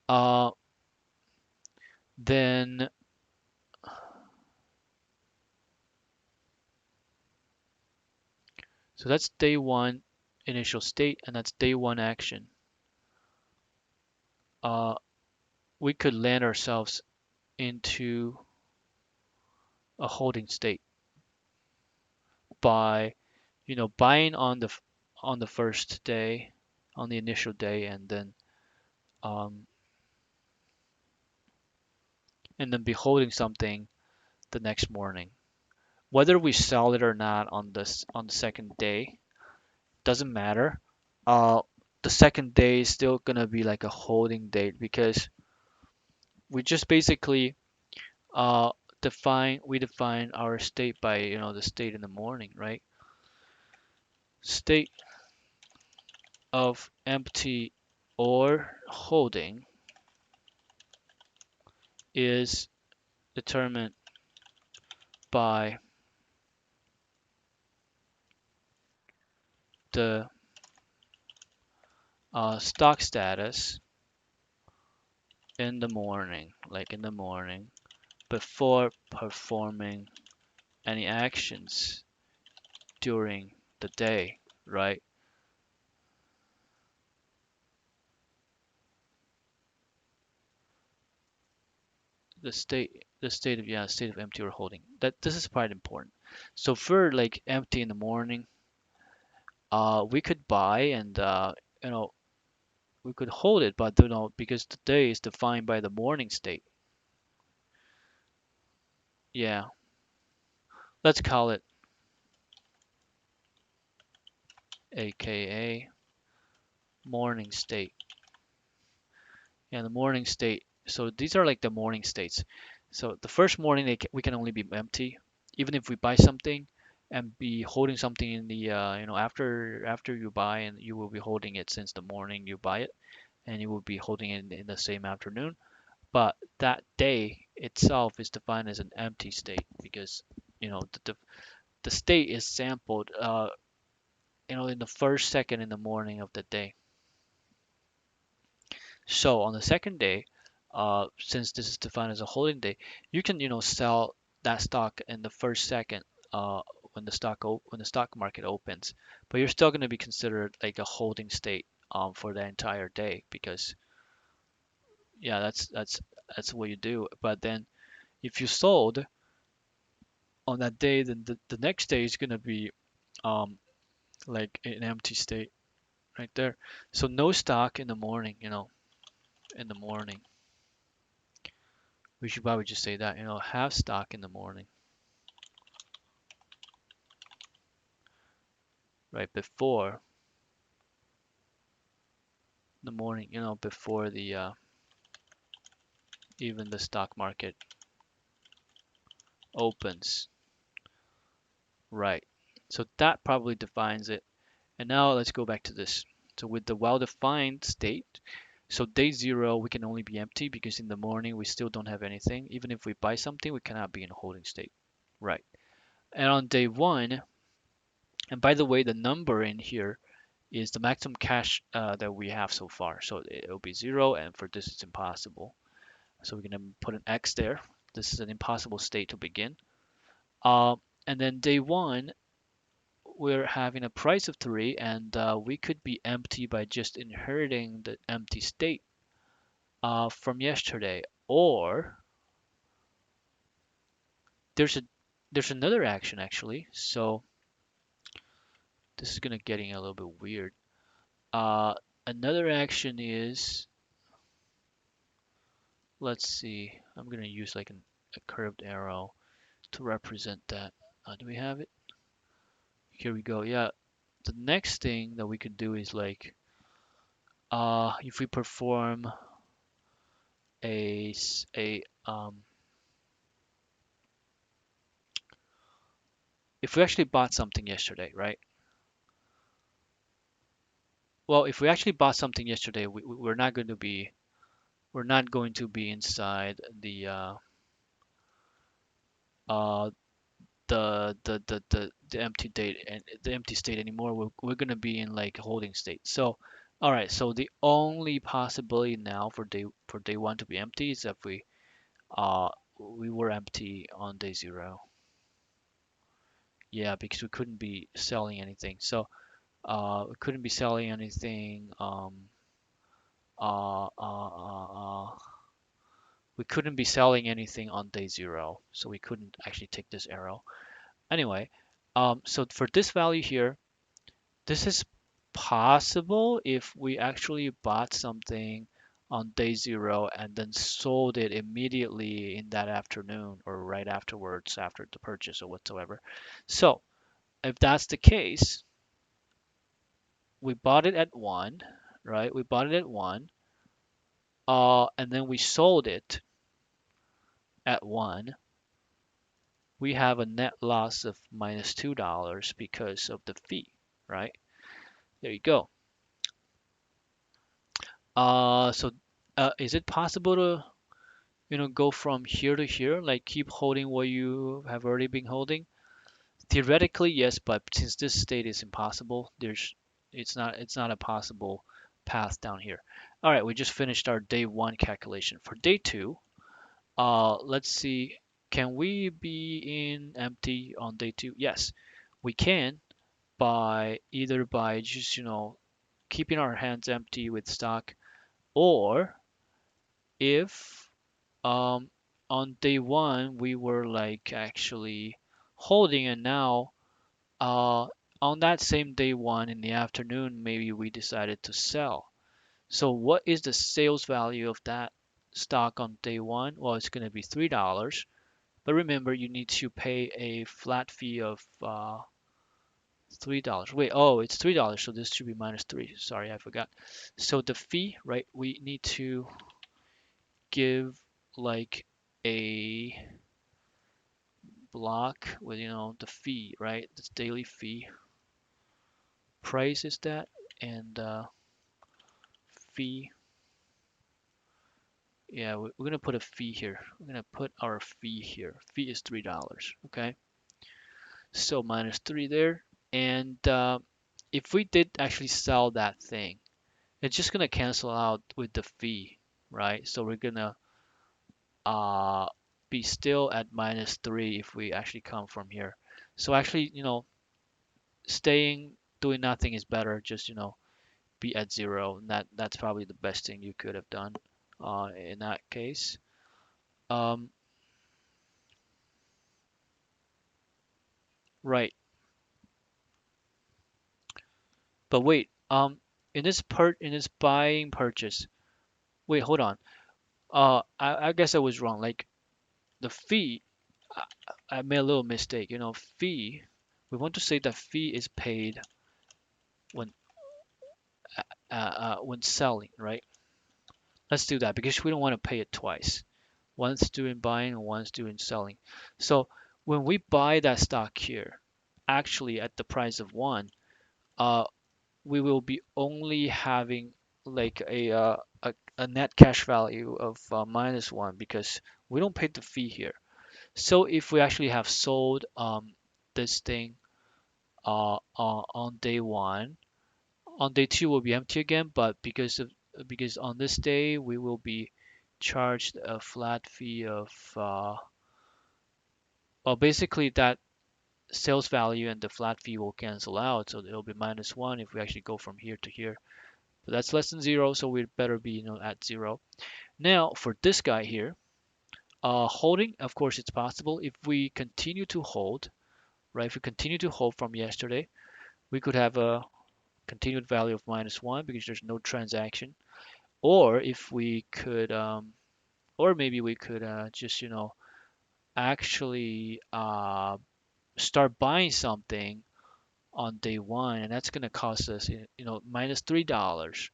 uh, then so that's day 1 initial state, and that's day 1 action. Uh, we could land ourselves into a holding state. by, buying on the first day, on the initial day, um, and then be holding something the next morning. Whether we sell it or not on the second day doesn't matter. Uh, the second day is still gonna be like a holding date because we just basically uh define our state by the state in the morning, right? State of empty or holding is determined by the stock status in the morning, like in the morning, before performing any actions during the day, right? The state of empty or holding. That this is quite important. So for like empty in the morning, we could buy and you know we could hold it, but because the day is defined by the morning state. Yeah, let's call it AKA morning state. Yeah, the morning state. So these are like the morning states. So the first morning we can only be empty, even if we buy something and be holding something in the after you buy, and you will be holding it since the morning you buy it, and you will be holding it in the same afternoon. But that day itself is defined as an empty state because the state is sampled in the first second in the morning of the day. So on the second day, since this is defined as a holding day, you can sell that stock in the first second when the stock market opens, but you're still going to be considered like a holding state for the entire day because yeah, that's what you do. But then if you sold on that day, then the next day is going to be um, like an empty state right there. So no stock in the morning, in the morning. We should probably just say that, have stock in the morning, right? Before the morning, before the even the stock market opens, right? So that probably defines it. And now let's go back to this. So with the well-defined state, so day zero, we can only be empty because in the morning we still don't have anything. Even if we buy something, we cannot be in a holding state, right? And on day one, and by the way, the number in here is the maximum cash that we have so far. So it'll be zero, and for this it's impossible. So we're gonna put an X there. This is an impossible state to begin. Uh, and then day one, we're having a price of 3, and we could be empty by just inheriting the empty state from yesterday. Or there's a there's another action actually. So this is gonna getting a little bit weird. Uh, Another action is, let's see, I'm gonna use like a curved arrow to represent that. Do we have it? Here we go. Yeah, the next thing that we could do is like, if we perform a s- a if we actually bought something yesterday, right? Well, if we actually bought something yesterday, we're not going to be inside uh the empty date and the empty state anymore. We're gonna be in like a holding state. So, all right. So the only possibility now for day one to be empty is if uh we were empty on day zero. Yeah, because we couldn't be selling anything. So we couldn't be selling anything. Uh, uh, uh, uh, we couldn't be selling anything on day zero, so we couldn't actually take this arrow. Anyway, So for this value here, this is possible if we actually bought something on day zero and then sold it immediately in that afternoon or right afterwards after the purchase or whatsoever. So if that's the case, we bought it at one, right? We bought it at one, and then we sold it at one. We have a net loss of -$2 because of the fee, right? There you go. So is it possible to, go from here to here, like keep holding what you have already been holding? Theoretically, yes, but since this state is impossible, it's not a possible path down here. All right, we just finished our day one calculation. For day two, let's see, can we be in empty on day two? Yes, we can by either by just, keeping our hands empty with stock, or if on day one we were like actually holding, and now uh, on that same day one in the afternoon, maybe we decided to sell. So what is the sales value of that stock on day one? Well, it's going to be $3. But remember, you need to pay a flat fee of $3. Wait, oh, it's $3, so this should be -3. Sorry, I forgot. So the fee, right? We need to give like a block with, the fee, right? This daily fee. Price is that, and fee. Yeah, we're gonna put a fee here. We're gonna put our fee here. Fee is $3. Okay, so -3 there. And if we did actually sell that thing, it's just gonna cancel out with the fee, right? So we're gonna uh, be still at -3 if we actually come from here. So actually, staying doing nothing is better. Just, be at zero. And that's probably the best thing you could have done in that case. Um, right. But wait, in this buying purchase, wait, hold on. I guess I was wrong. Like the fee, I, I made a little mistake. Fee. We want to say that fee is paid when when selling, right? Let's do that because we don't want to pay it twice. Once doing buying and once doing selling. So when we buy that stock here, actually at the price of one, uh, we will be only having like a net cash value of -1 because we don't pay the fee here. So if we actually have sold this thing on day one, on day two will be empty again, but because on this day we will be charged a flat fee of well, basically that sales value and the flat fee will cancel out, so it'll be -1 if we actually go from here to here. But that's less than zero, so we'd better be, at zero. Now for this guy here, holding, of course, it's possible. If we continue to hold, right? If we continue to hold from yesterday, we could have a continued value of -1 because there's no transaction. Or if we could, or maybe we could just, actually start buying something on day one, and that's going to cost us, -$3.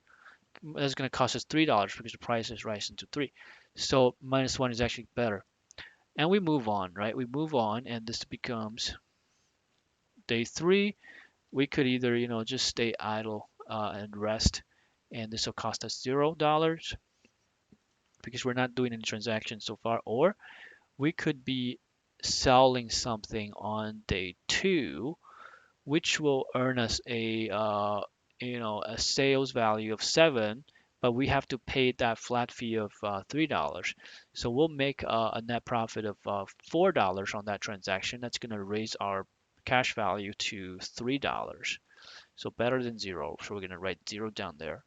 That's going to cost us $3 because the price is rising to three. So -1 is actually better. And we move on, right? We move on, and this becomes day three. We could either, just stay idle and rest, and this will cost us $0 because we're not doing any transactions so far, or we could be selling something on day two, which will earn us a sales value of 7, but we have to pay that flat fee of $3. So we'll make a net profit of $4 on that transaction. That's going to raise our cash value to $3. So better than zero. So we're going to write zero down there.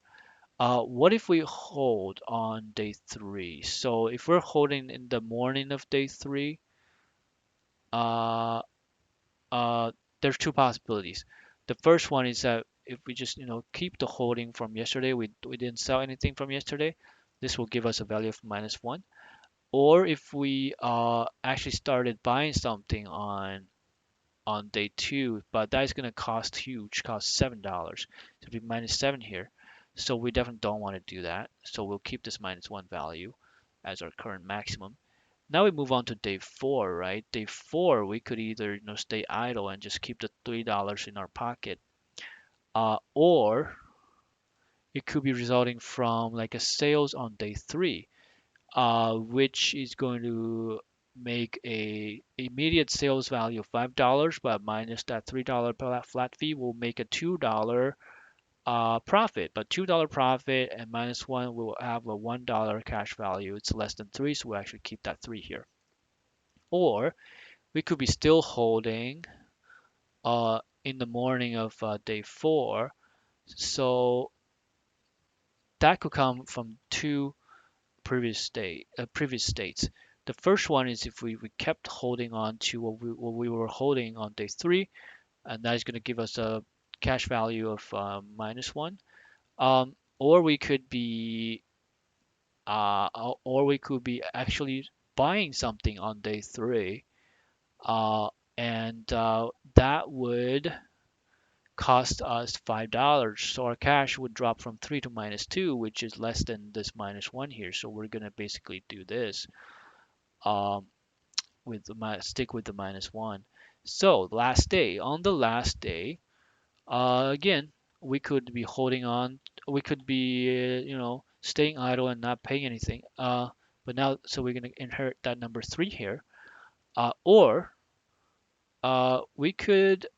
What if we hold on day three? So if we're holding in the morning of day three, uh, there's two possibilities. The first one is that if we just, keep the holding from yesterday, we didn't sell anything from yesterday, this will give us a value of -1. Or if we actually started buying something on day two, but that is going to cost huge, cost $7. So it'll be -7 here. So we definitely don't want to do that. So we'll keep this -1 value as our current maximum. Now we move on to day four, right? Day four, we could either stay idle and just keep the $3 in our pocket, or it could be resulting from like a sales on day three, which is going to make a immediate sales value of $5, but minus that $3 flat fee will make a $2 profit. But $2 profit and -1 will have a $1 cash value. It's less than three, so we'll actually keep that three here. Or we could be still holding in the morning of day four. So that could come from two previous states. The first one is if we kept holding on to what we were holding on day three, and that is going to give us a cash value of -1. Or we could be actually buying something on day three, and that would cost us $5. So our cash would drop from 3 to -2, which is less than this -1 here. So we're going to basically do this um, stick with the -1. So last day, on the last day, again, we could be holding on, we could be, staying idle and not paying anything. But now, so we're going to inherit that number three here. Or we could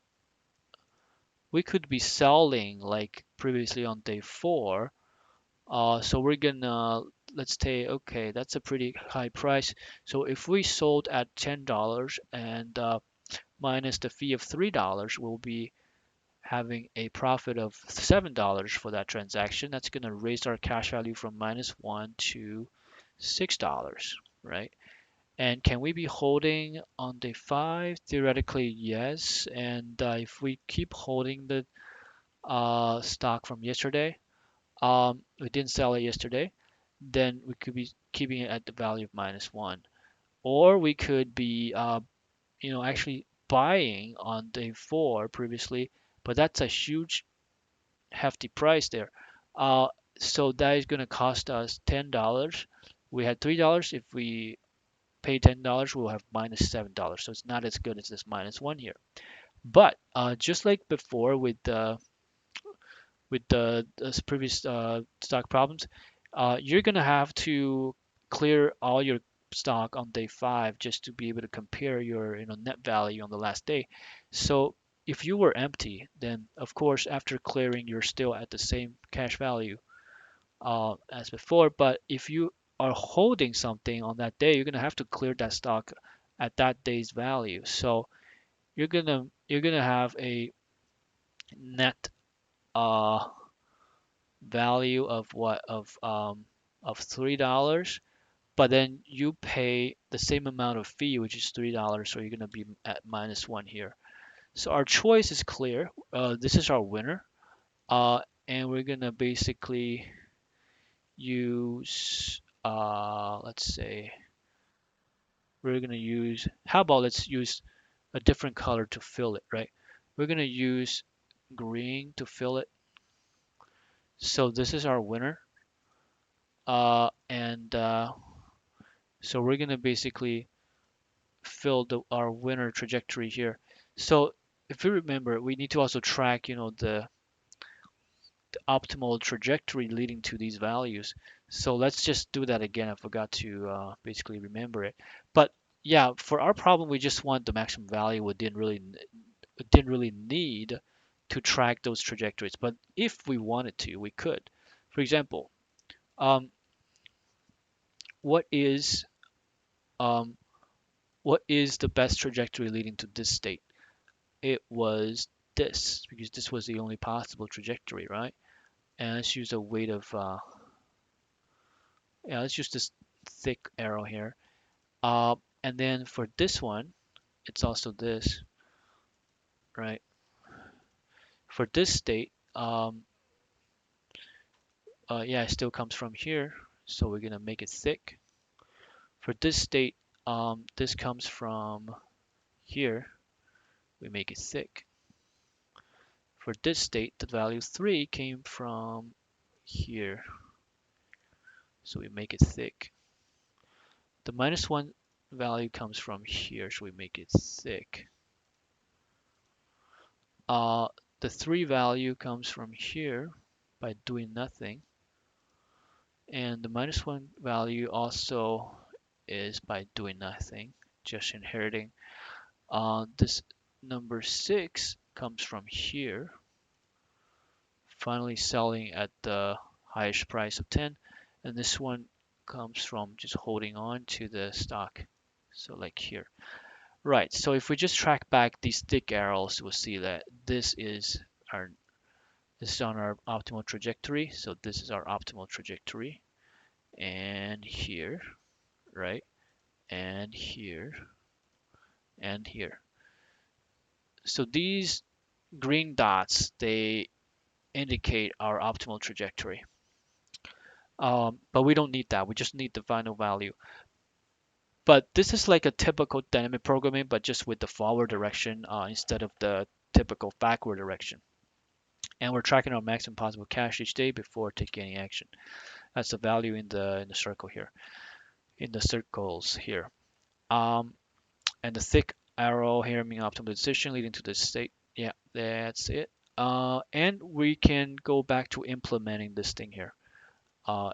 be selling like previously on day four. So we're gonna, let's say, okay, that's a pretty high price. So if we sold at $10 and minus the fee of $3, we'll be having a profit of $7 for that transaction. That's gonna raise our cash value from -1 to $6, right? And can we be holding on day five? Theoretically, yes. And if we keep holding the stock from yesterday, we didn't sell it yesterday, then we could be keeping it at the value of -1. Or we could be, actually buying on day four previously, but that's a huge, hefty price there. Uh, so that is going to cost us $10. We had $3. If we pay $10, we'll have -$7. So it's not as good as this -1 here. But just like before with the previous stock problems, you're gonna have to clear all your stock on day five just to be able to compare your net value on the last day. So if you were empty, then of course after clearing you're still at the same cash value as before. But if you are holding something on that day, you're gonna have to clear that stock at that day's value. So you're gonna have a net uh, value of what of $3, but then you pay the same amount of fee, which is $3, so you're gonna be at -1 here. So our choice is clear. This is our winner, and we're gonna basically use let's say we're gonna use how about let's use a different color to fill it, right? We're gonna use green to fill it. So this is our winner, and so we're gonna basically fill our winner trajectory here. So if you remember, we need to also track, the optimal trajectory leading to these values. So let's just do that again. I forgot to basically remember it. But yeah, for our problem, we just want the maximum value. We didn't really need to track those trajectories. But if we wanted to, we could. For example, um, what is um, what is the best trajectory leading to this state? It was this, because this was the only possible trajectory, right? And let's use a weight of, yeah, let's use this thick arrow here. And then for this one, it's also this. right? For this state, yeah, it still comes from here, so we're gonna make it thick. For this state, this comes from here, we make it thick. For this state, the value 3 came from here, so we make it thick. The -1 value comes from here, so we make it thick. Uh, the 3 value comes from here by doing nothing, and the -1 value also is by doing nothing, just inheriting. This number 6 comes from here, finally selling at the highest price of 10, and this one comes from just holding on to the stock, so like here. Right, so if we just track back these thick arrows, we'll see that our this is on our optimal trajectory. So this is our optimal trajectory, and here, right, and here, and here. So these green dots, they indicate our optimal trajectory. But we don't need that. We just need the final value. But this is like a typical dynamic programming, but just with the forward direction instead of the typical backward direction. And we're tracking our maximum possible cash each day before taking any action. That's the value in the circle here, in the circles here. Um, and the thick arrow here meaning optimal decision leading to the state. Yeah, that's it. And we can go back to implementing this thing here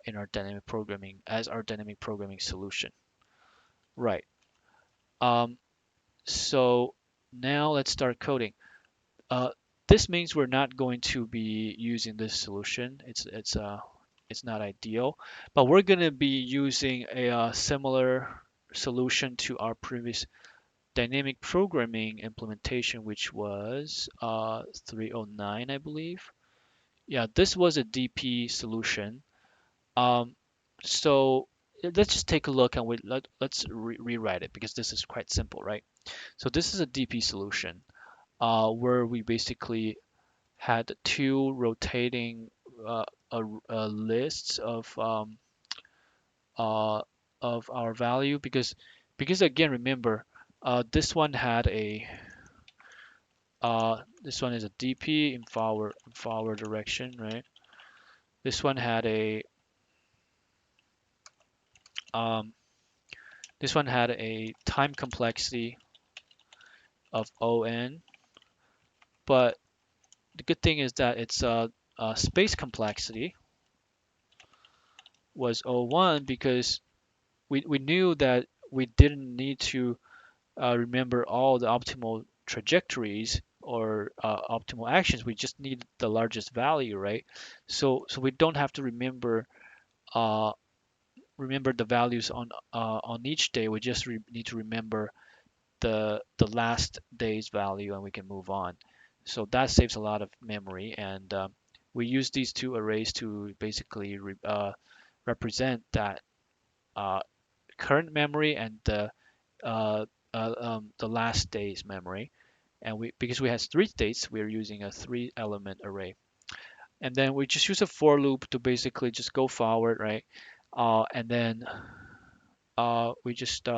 in our dynamic programming as our dynamic programming solution. Right. Um, so now let's start coding. Uh, this means we're not going to be using this solution. It's not ideal, but we're going to be using a similar solution to our previous dynamic programming implementation, which was 309, I believe. Yeah, this was a DP solution. Um, so let's just take a look and let's rewrite it because this is quite simple, right? So this is a DP solution where we basically had two rotating uh, lists uh, of our value because again remember this one is a DP in forward direction, right? This one had a um, this one had a time complexity of ON, but the good thing is that its space complexity was O1 because we knew that we didn't need to remember all the optimal trajectories or optimal actions. We just need the largest value, right? So we don't have to uh, remember the values on each day. We just need to remember the last day's value, and we can move on. So that saves a lot of memory, and we use these two arrays to basically represent that uh, current memory and the last day's memory. And we because we have three states, we're using a three-element array. And then we just use a for loop to basically just go forward, right? And then we just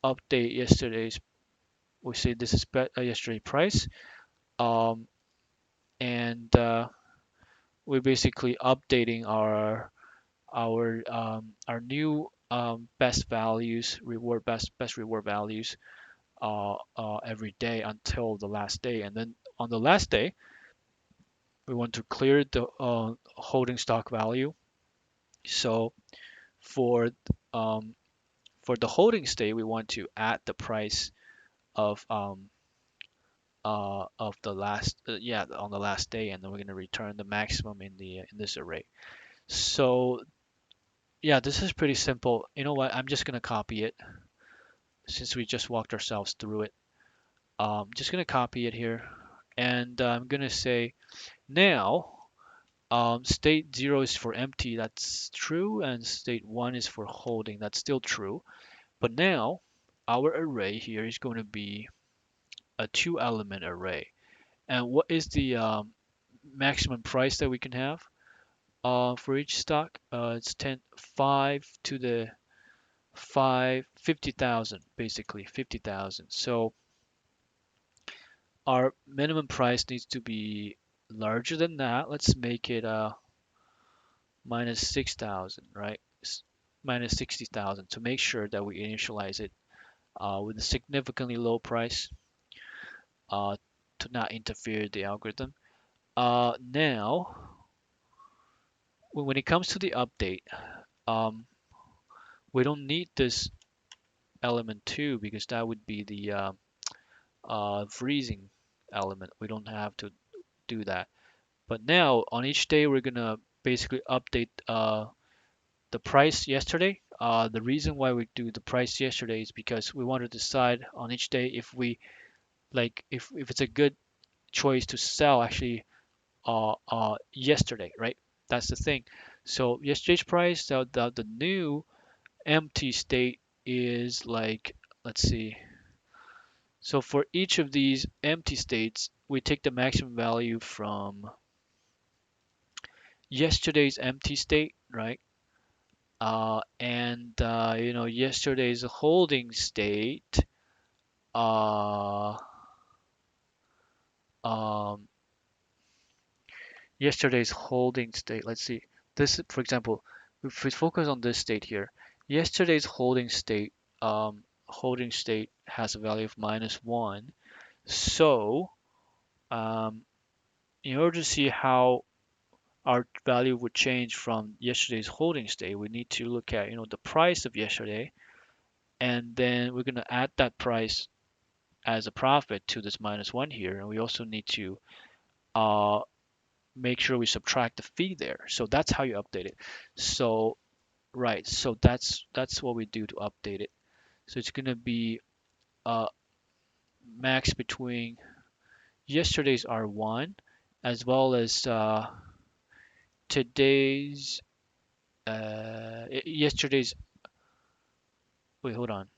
update yesterday's. We say this is yesterday price, um, and we're basically updating our new best values, reward best reward values every day until the last day. And then on the last day, we want to clear the holding stock value. So for um, for the holding state, we want to add the price of the last yeah on the last day, and then we're going to return the maximum in this array. So yeah, this is pretty simple. You know what? I'm just going to copy it since we just walked ourselves through it. Just going to copy it here, and I'm going to say now state 0 is for empty, that's true, and state 1 is for holding, that's still true. But now our array here is going to be a two element array. And what is the maximum price that we can have for each stock? It's 5 to the 50,000, basically 50,000. So our minimum price needs to be larger than that. Let's make it minus 6,000, right? Minus 60,000 to make sure that we initialize it with a significantly low price uh, to not interfere with the algorithm. Now, when it comes to the update, um, we don't need this element 2 because that would be the freezing element. We don't have to do that. But now on each day, we're gonna basically update the price yesterday. The reason why we do the price yesterday is because we want to decide on each day if we like if it's a good choice to sell actually yesterday, right? That's the thing. So yesterday's price, the new empty state is like, let's see. So for each of these empty states, we take the maximum value from yesterday's empty state, right? And yesterday's holding state, uh, um, yesterday's holding state. Let's see. This, for example, if we focus on this state here, yesterday's holding state has a value of -1. So, um, in order to see how our value would change from yesterday's holding state, we need to look at, the price of yesterday, and then we're going to add that price as a profit to this -1 here, and we also need to uh, make sure we subtract the fee there. So that's how you update it. So right, so that's what we do to update it. So it's gonna be uh, max between yesterday's R1 as well as today's yesterday's. Wait, hold on.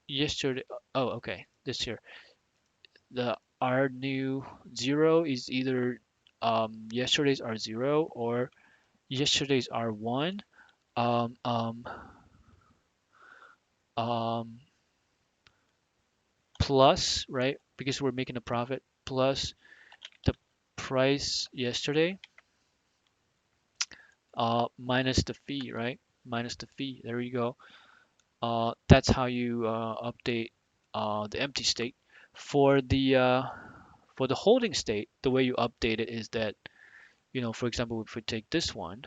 Yesterday. Oh, okay. This here. The R new 0 is either yesterday's R0 or yesterday's R1. Um, um, um, Plus, right? Because we're making a profit, plus the price yesterday, minus the fee, right? Minus the fee. There you go. That's how you update the empty state. For the holding state, the way you update it is that, for example, if we take this one,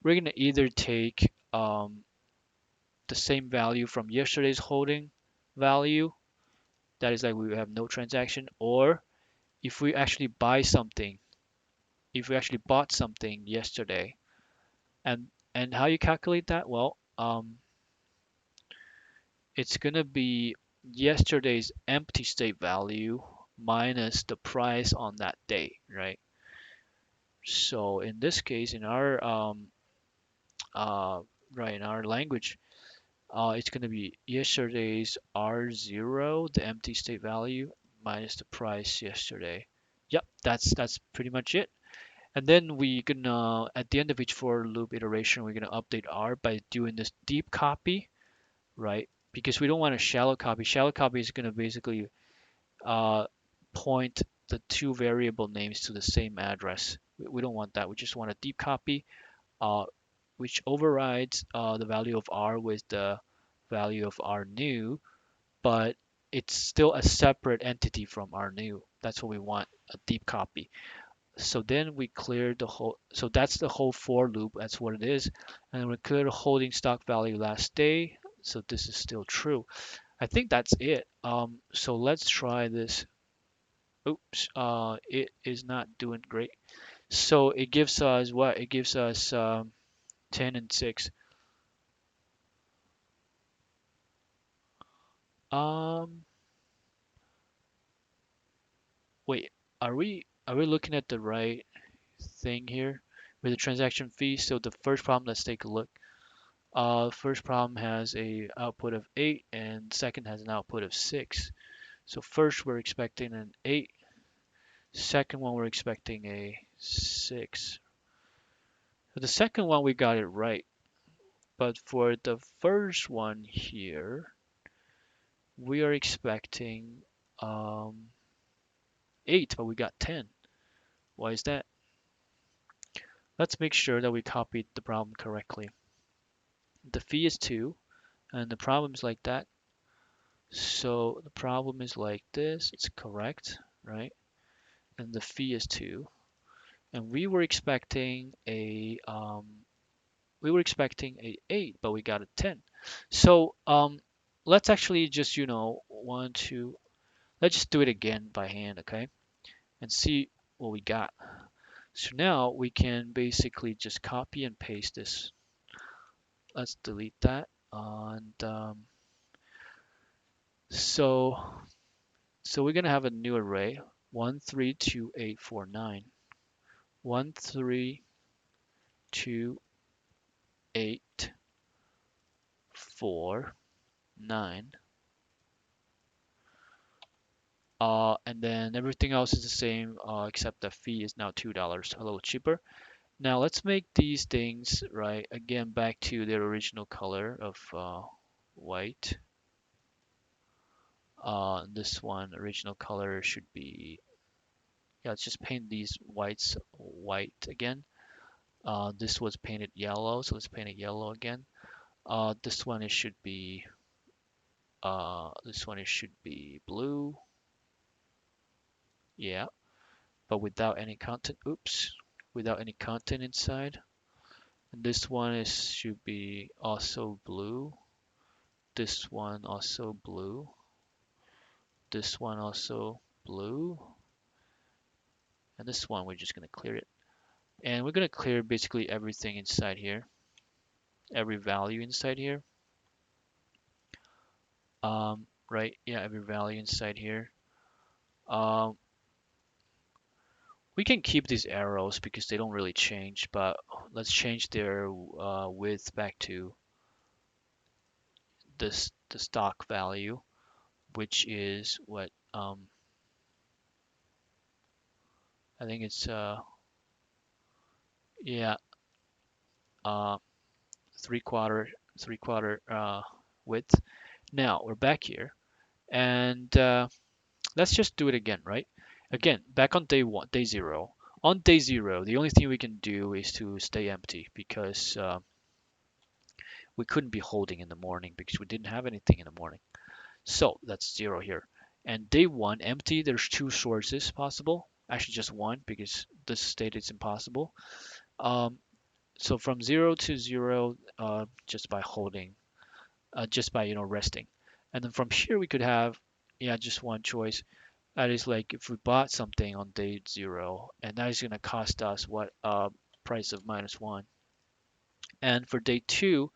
we're gonna either take the same value from yesterday's holding value, that is like we have no transaction, or if we actually buy something, if we actually bought something yesterday, and how you calculate that? Well, it's gonna be yesterday's empty state value minus the price on that day, right? So in this case, in our uh, right in our language, it's gonna be yesterday's R0, the empty state value, minus the price yesterday. Yep, that's pretty much it. And then we can, at the end of each for loop iteration, we're gonna update R by doing this deep copy, right? Because we don't want a shallow copy. Shallow copy is gonna basically uh, point the two variable names to the same address. We don't want that. We just want a deep copy, uh, which overrides the value of R with the value of R new, but it's still a separate entity from R new. That's what we want, a deep copy. So then we clear the whole, so that's the whole for loop, that's what it is. And then we clear the holding stock value last day. So this is still true. I think that's it. So let's try this. Oops, it is not doing great. So it gives us what? It gives us 10 and 6. Um, Wait, are we looking at the right thing here with the transaction fee? So the first problem, let's take a look. First problem has a output of 8 and second has an output of 6. So first we're expecting an 8. Second one we're expecting a 6. So the second one we got it right. But for the first one here, we are expecting um, 8, but we got 10. Why is that? Let's make sure that we copied the problem correctly. The fee is 2, and the problem is like that. So the problem is like this. It's correct, right? And the fee is 2. And we were expecting a 8, but we got a 10. So let's actually just let's just do it again by hand, okay? And see what we got. So now we can basically just copy and paste this. Let's delete that. And so we're gonna have a new array: 1, 3, 2, 8, 4, 9. 1, 3, 2, 8, 4, 9. And then everything else is the same, except the fee is now $2, a little cheaper. Now let's make these things, right, again back to their original color of white. This one, original color should be, yeah, let's just paint these whites white again. This was painted yellow, so let's paint it yellow again. This one it should be blue. Yeah, but without any content. Oops, without any content inside. And this one should be also blue. This one also blue. This one also blue. And this one we're just gonna clear it. And we're gonna clear basically everything inside here, every value inside here. Right, yeah, every value inside here. Um, we can keep these arrows because they don't really change, but let's change their width back to the stock value, which is what I think it's yeah uh, three quarter width. Now we're back here, and let's just do it again, right? Again, back on day 1, day 0. On day 0, the only thing we can do is to stay empty because we couldn't be holding in the morning because we didn't have anything in the morning. So that's 0 here. And day 1, empty, there's 2 sources possible. Actually, just one because this state is impossible. Um, so from 0 to 0, just by holding, just by resting. And then from here we could have, yeah, just one choice. That is like if we bought something on day 0, and that is going to cost us what price of -1. And for day 2,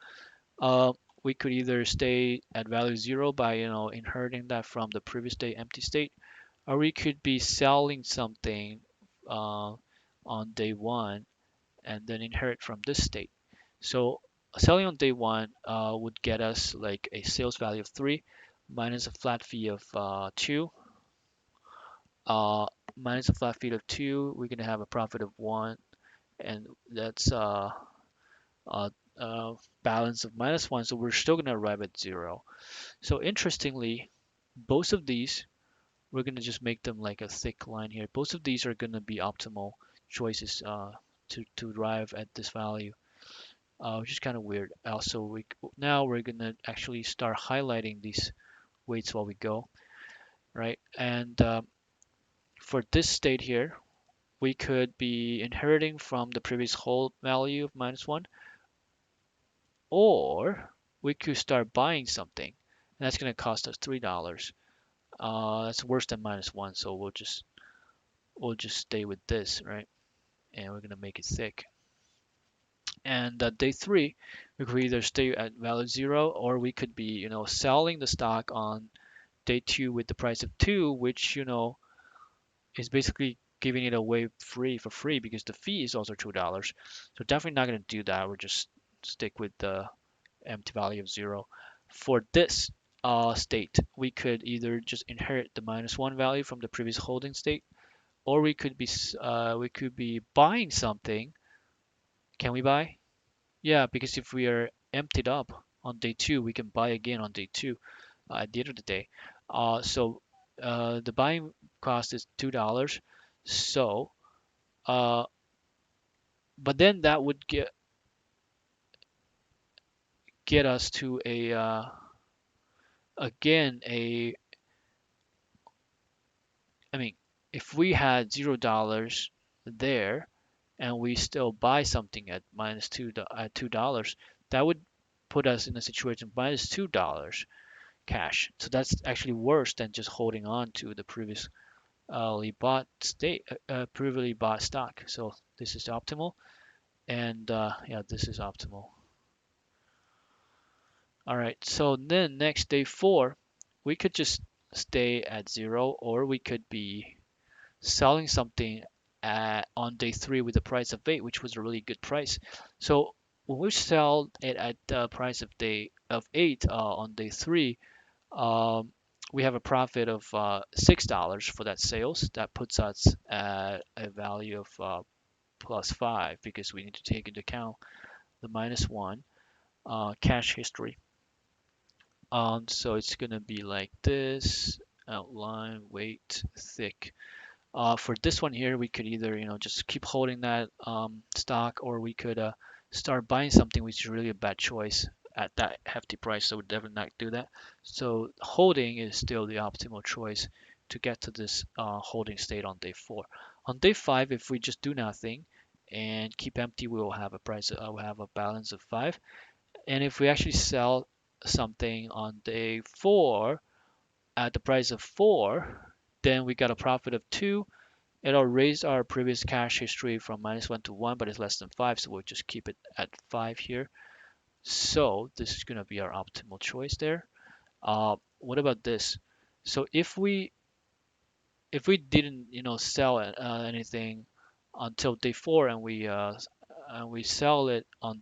uh, we could either stay at value 0 by inheriting that from the previous day empty state, or we could be selling something on day 1 and then inherit from this state. So selling on day 1 would get us like a sales value of 3 minus a flat fee of 2. Uh, Minus a flat fee of 2, we're going to have a profit of 1, and that's uh, uh, balance of -1, so we're still going to arrive at 0. So interestingly, both of these, we're going to just make them like a thick line here. Both of these are going to be optimal choices to arrive at this value, which is kind of weird. Also, now we're going to actually start highlighting these weights while we go, right? And for this state here, we could be inheriting from the previous hold value of -1, or we could start buying something, and that's going to cost us $3. That's worse than -1, so we'll just stay with this, right? And we're going to make it thick. And day 3, we could either stay at value 0, or we could be, selling the stock on day 2 with the price of 2, which, is basically giving it away for free because the fee is also $2. So definitely not going to do that. We're just stick with the empty value of 0. For this, state. We could either just inherit the -1 value from the previous holding state, or we could be buying something. Can we buy? Yeah, because if we are emptied up on day two, we can buy again on day two at the end of the day. So the buying cost is $2. So, uh, but then that would get us to a again a I mean, if we had $0 there and we still buy something at $2, that would put us in a situation -$2 cash. So that's actually worse than just holding on to the previously bought stock. So this is optimal, and yeah, this is optimal. All right. So then next day four, we could just stay at 0, or we could be selling something on day three with a price of 8, which was a really good price. So when we sell it at the price of 8 on day three, um, we have a profit of $6 for that sales. That puts us at a value of +5 because we need to take into account the -1 cash history. So it's gonna be like this: outline, weight, thick. For this one here, we could either, just keep holding that stock, or we could start buying something, which is really a bad choice at that hefty price. So we definitely not do that. So holding is still the optimal choice to get to this holding state on day four. On day five, if we just do nothing and keep empty, we will have we'll have a balance of 5. And if we actually sell something on day four at the price of 4, then we got a profit of 2. It'll raise our previous cash history from -1 to 1, but it's less than 5, so we'll just keep it at 5 here. So this is going to be our optimal choice there. What about this? So if we didn't, sell anything until day 4, and we sell it on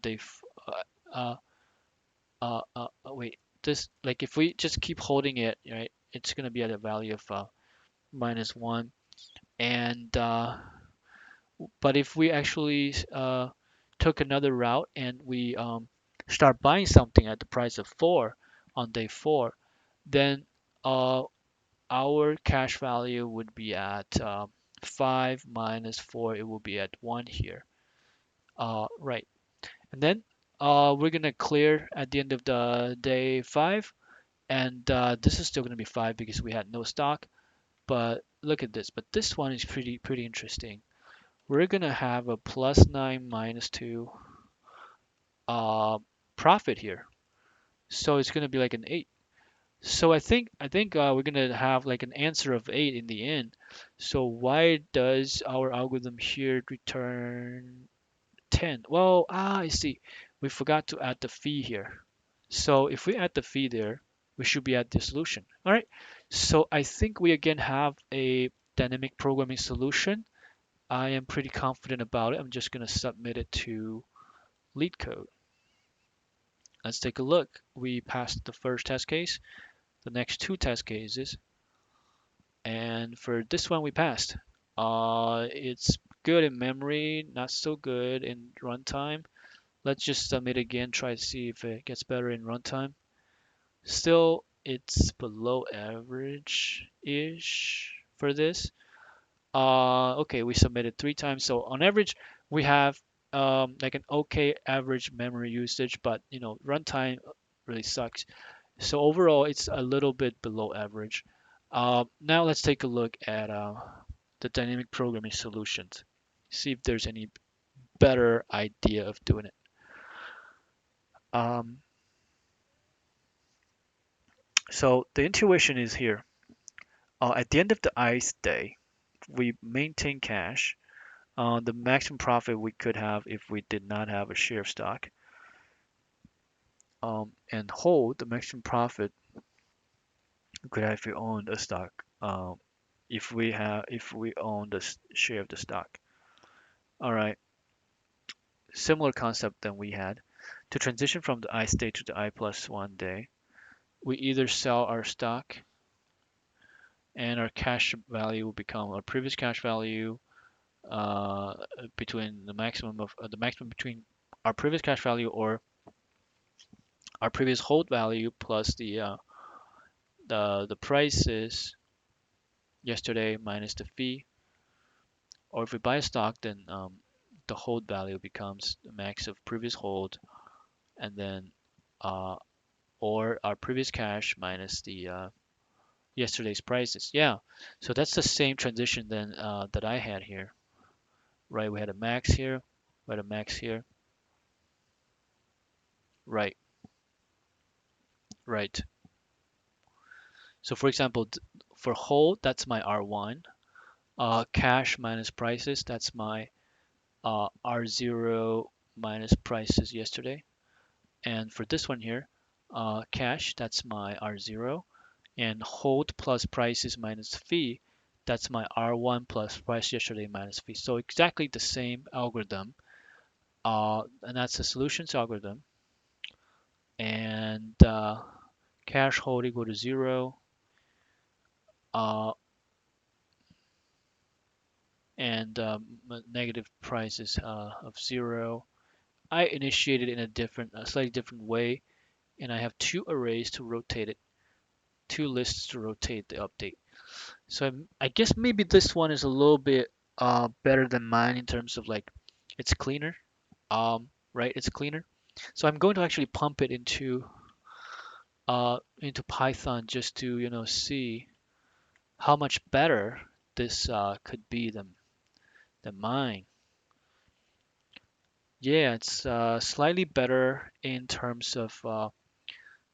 uh, wait, this, like, if we just keep holding it, right, it's going to be at a value of -1. And but if we actually took another route and we start buying something at the price of 4 on day 4, then uh, our cash value would be at 5 minus 4. It will be at 1 here. Right. And then we're going to clear at the end of the day 5. And this is still going to be 5 because we had no stock. But look at this. But this one is pretty interesting. We're gonna have a +9 -2 uh, profit here. So it's gonna be like an 8. So I think we're gonna have like an answer of 8 in the end. So why does our algorithm here return 10? Well, I see. We forgot to add the fee here. So if we add the fee there, we should be at the solution. All right. So I think we again have a dynamic programming solution. I am pretty confident about it. I'm just going to submit it to leet code. Let's take a look. We passed the first test case, the next 2 test cases, and for this one we passed. It's good in memory, not so good in runtime. Let's just submit again, try to see if it gets better in runtime. Still, it's below average-ish for this. Okay, we submitted 3 times. So on average, we have like an okay average memory usage, but runtime really sucks. So overall, it's a little bit below average. Now let's take a look at the dynamic programming solutions. See if there's any better idea of doing it. Um, so the intuition is here. At the end of the ice day, we maintain cash. The maximum profit we could have if we did not have a share of stock, and hold the maximum profit we could have if we owned a stock. If we own the share of the stock. All right, similar concept than we had. To transition from the I state to the I+1 day, we either sell our stock and our cash value will become our previous cash value uh, between the maximum between our previous cash value or our previous hold value plus the prices yesterday minus the fee. Or if we buy a stock, then the hold value becomes the max of previous hold, and then uh, or our previous cash minus the yesterday's prices. Yeah, so that's the same transition then that I had here, right? We had a max here, we had a max here, right, right. So for example, for hold, that's my R1. Cash minus prices, that's my R0 minus prices yesterday. And for this one here, cash, that's my R0. And hold plus prices minus fee, that's my R1 plus price yesterday minus fee. So exactly the same algorithm. And that's the solutions algorithm. And cash hold equal to 0. Uh, and negative prices of 0. I initiated in a slightly different way, and I have two arrays to rotate it, two lists to rotate the update. So I guess maybe this one is a little bit better than mine in terms of like it's cleaner, right? It's cleaner. So I'm going to actually pump it into Python just to see how much better this could be than mine. Yeah, it's slightly better in terms of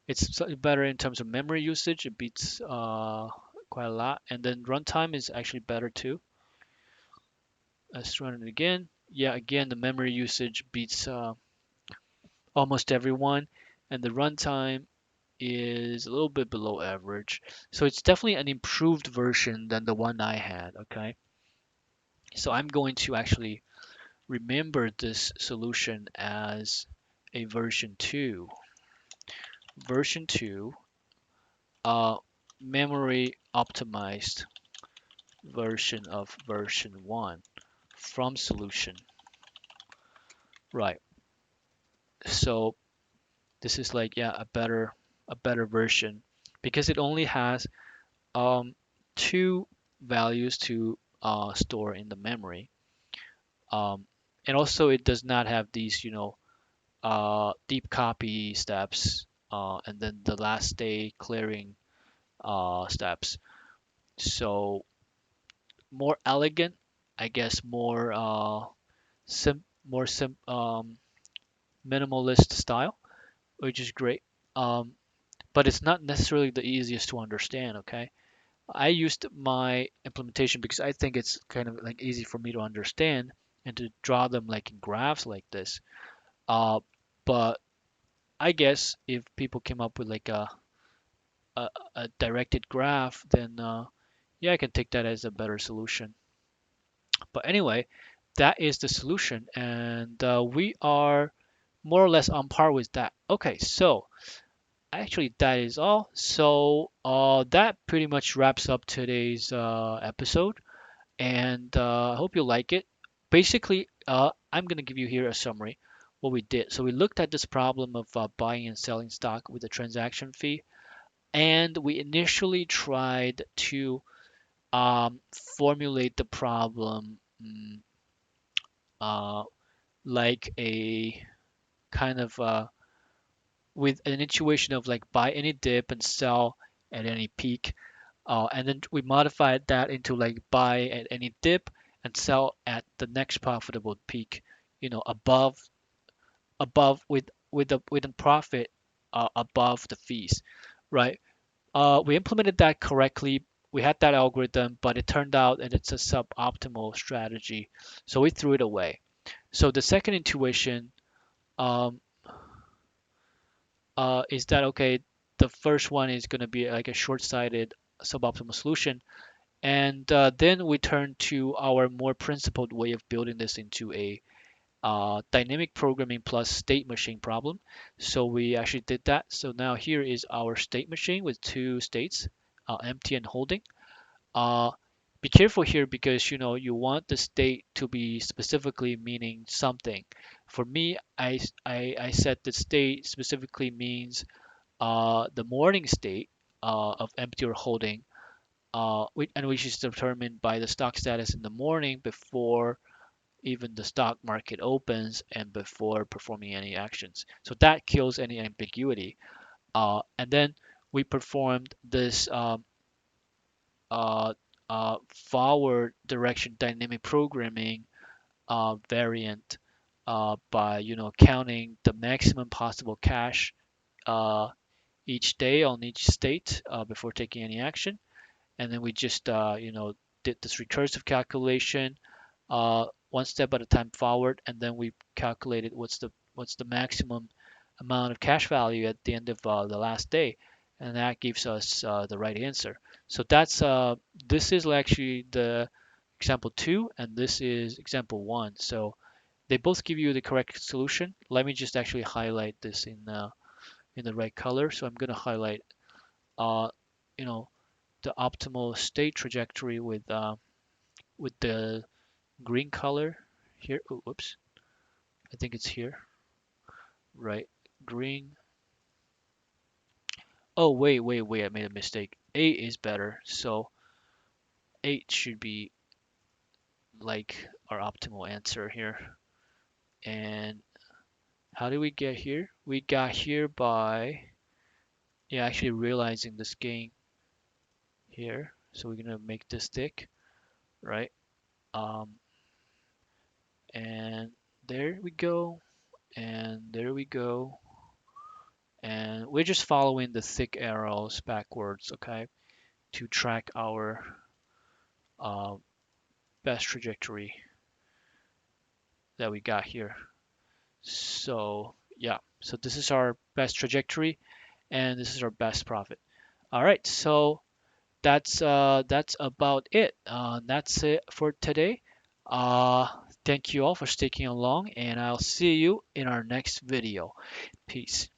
it's slightly better in terms of memory usage. It beats quite a lot, and then runtime is actually better too. Let's run it again. Yeah, again the memory usage beats almost everyone, and the runtime is a little bit below average. So it's definitely an improved version than the one I had. Okay, so I'm going to actually remember this solution as a version 2. Version 2, uh, memory optimized version of version 1 from solution. Right. So this is like yeah a better version because it only has um, two values to store in the memory. Um, and also it does not have these deep copy steps and then the last day clearing steps. So more elegant, I guess, more minimalist style, which is great. Um, but it's not necessarily the easiest to understand. Okay, I used my implementation because I think it's kind of like easy for me to understand and to draw them like in graphs like this. Uh, but I guess if people came up with like a, a directed graph, then yeah, I can take that as a better solution. But anyway, that is the solution, and we are more or less on par with that. Okay, so actually that is all. So that pretty much wraps up today's episode, and I hope you like it. Basically, I'm gonna give you here a summary what we did. So we looked at this problem of buying and selling stock with a transaction fee, and we initially tried to formulate the problem uh, like a kind of with an intuition of like buy any dip and sell at any peak. And then we modified that into like buy at any dip and sell at the next profitable peak, above with a profit above the fees, right? We implemented that correctly. We had that algorithm, but it turned out that it's a suboptimal strategy, so we threw it away. So the second intuition um, is that okay? The first one is going to be like a short-sighted suboptimal solution, and then we turn to our more principled way of building this into dynamic programming plus state machine problem. So we actually did that. So now here is our state machine with two states, empty and holding. Uh, be careful here because you want the state to be specifically meaning something. For me, I set the state specifically means the morning state of empty or holding, and which is determined by the stock status in the morning before even the stock market opens and before performing any actions. So that kills any ambiguity. And then we performed this uh, forward direction dynamic programming variant by counting the maximum possible cash uh, each day on each state before taking any action, and then we just did this recursive calculation one step at a time forward, and then we calculated what's the maximum amount of cash value at the end of the last day, and that gives us the right answer. So this is actually the example 2, and this is example 1. So they both give you the correct solution. Let me just actually highlight this in the right color. So I'm going to highlight uh, you know the optimal state trajectory with the green color here. Oh, whoops. I think it's here. Right. Green. Oh, wait. I made a mistake. 8 is better. So 8 should be like our optimal answer here. And how did we get here? We got here by actually realizing this gain here. So we're gonna make this thick, right? Um, and there we go. And there we go. And we're just following the thick arrows backwards, okay, to track our uh, best trajectory that we got here. So yeah, so this is our best trajectory and this is our best profit. All right, so that's about it. That's it for today. Uh, Thank you all for sticking along, and I'll see you in our next video. Peace.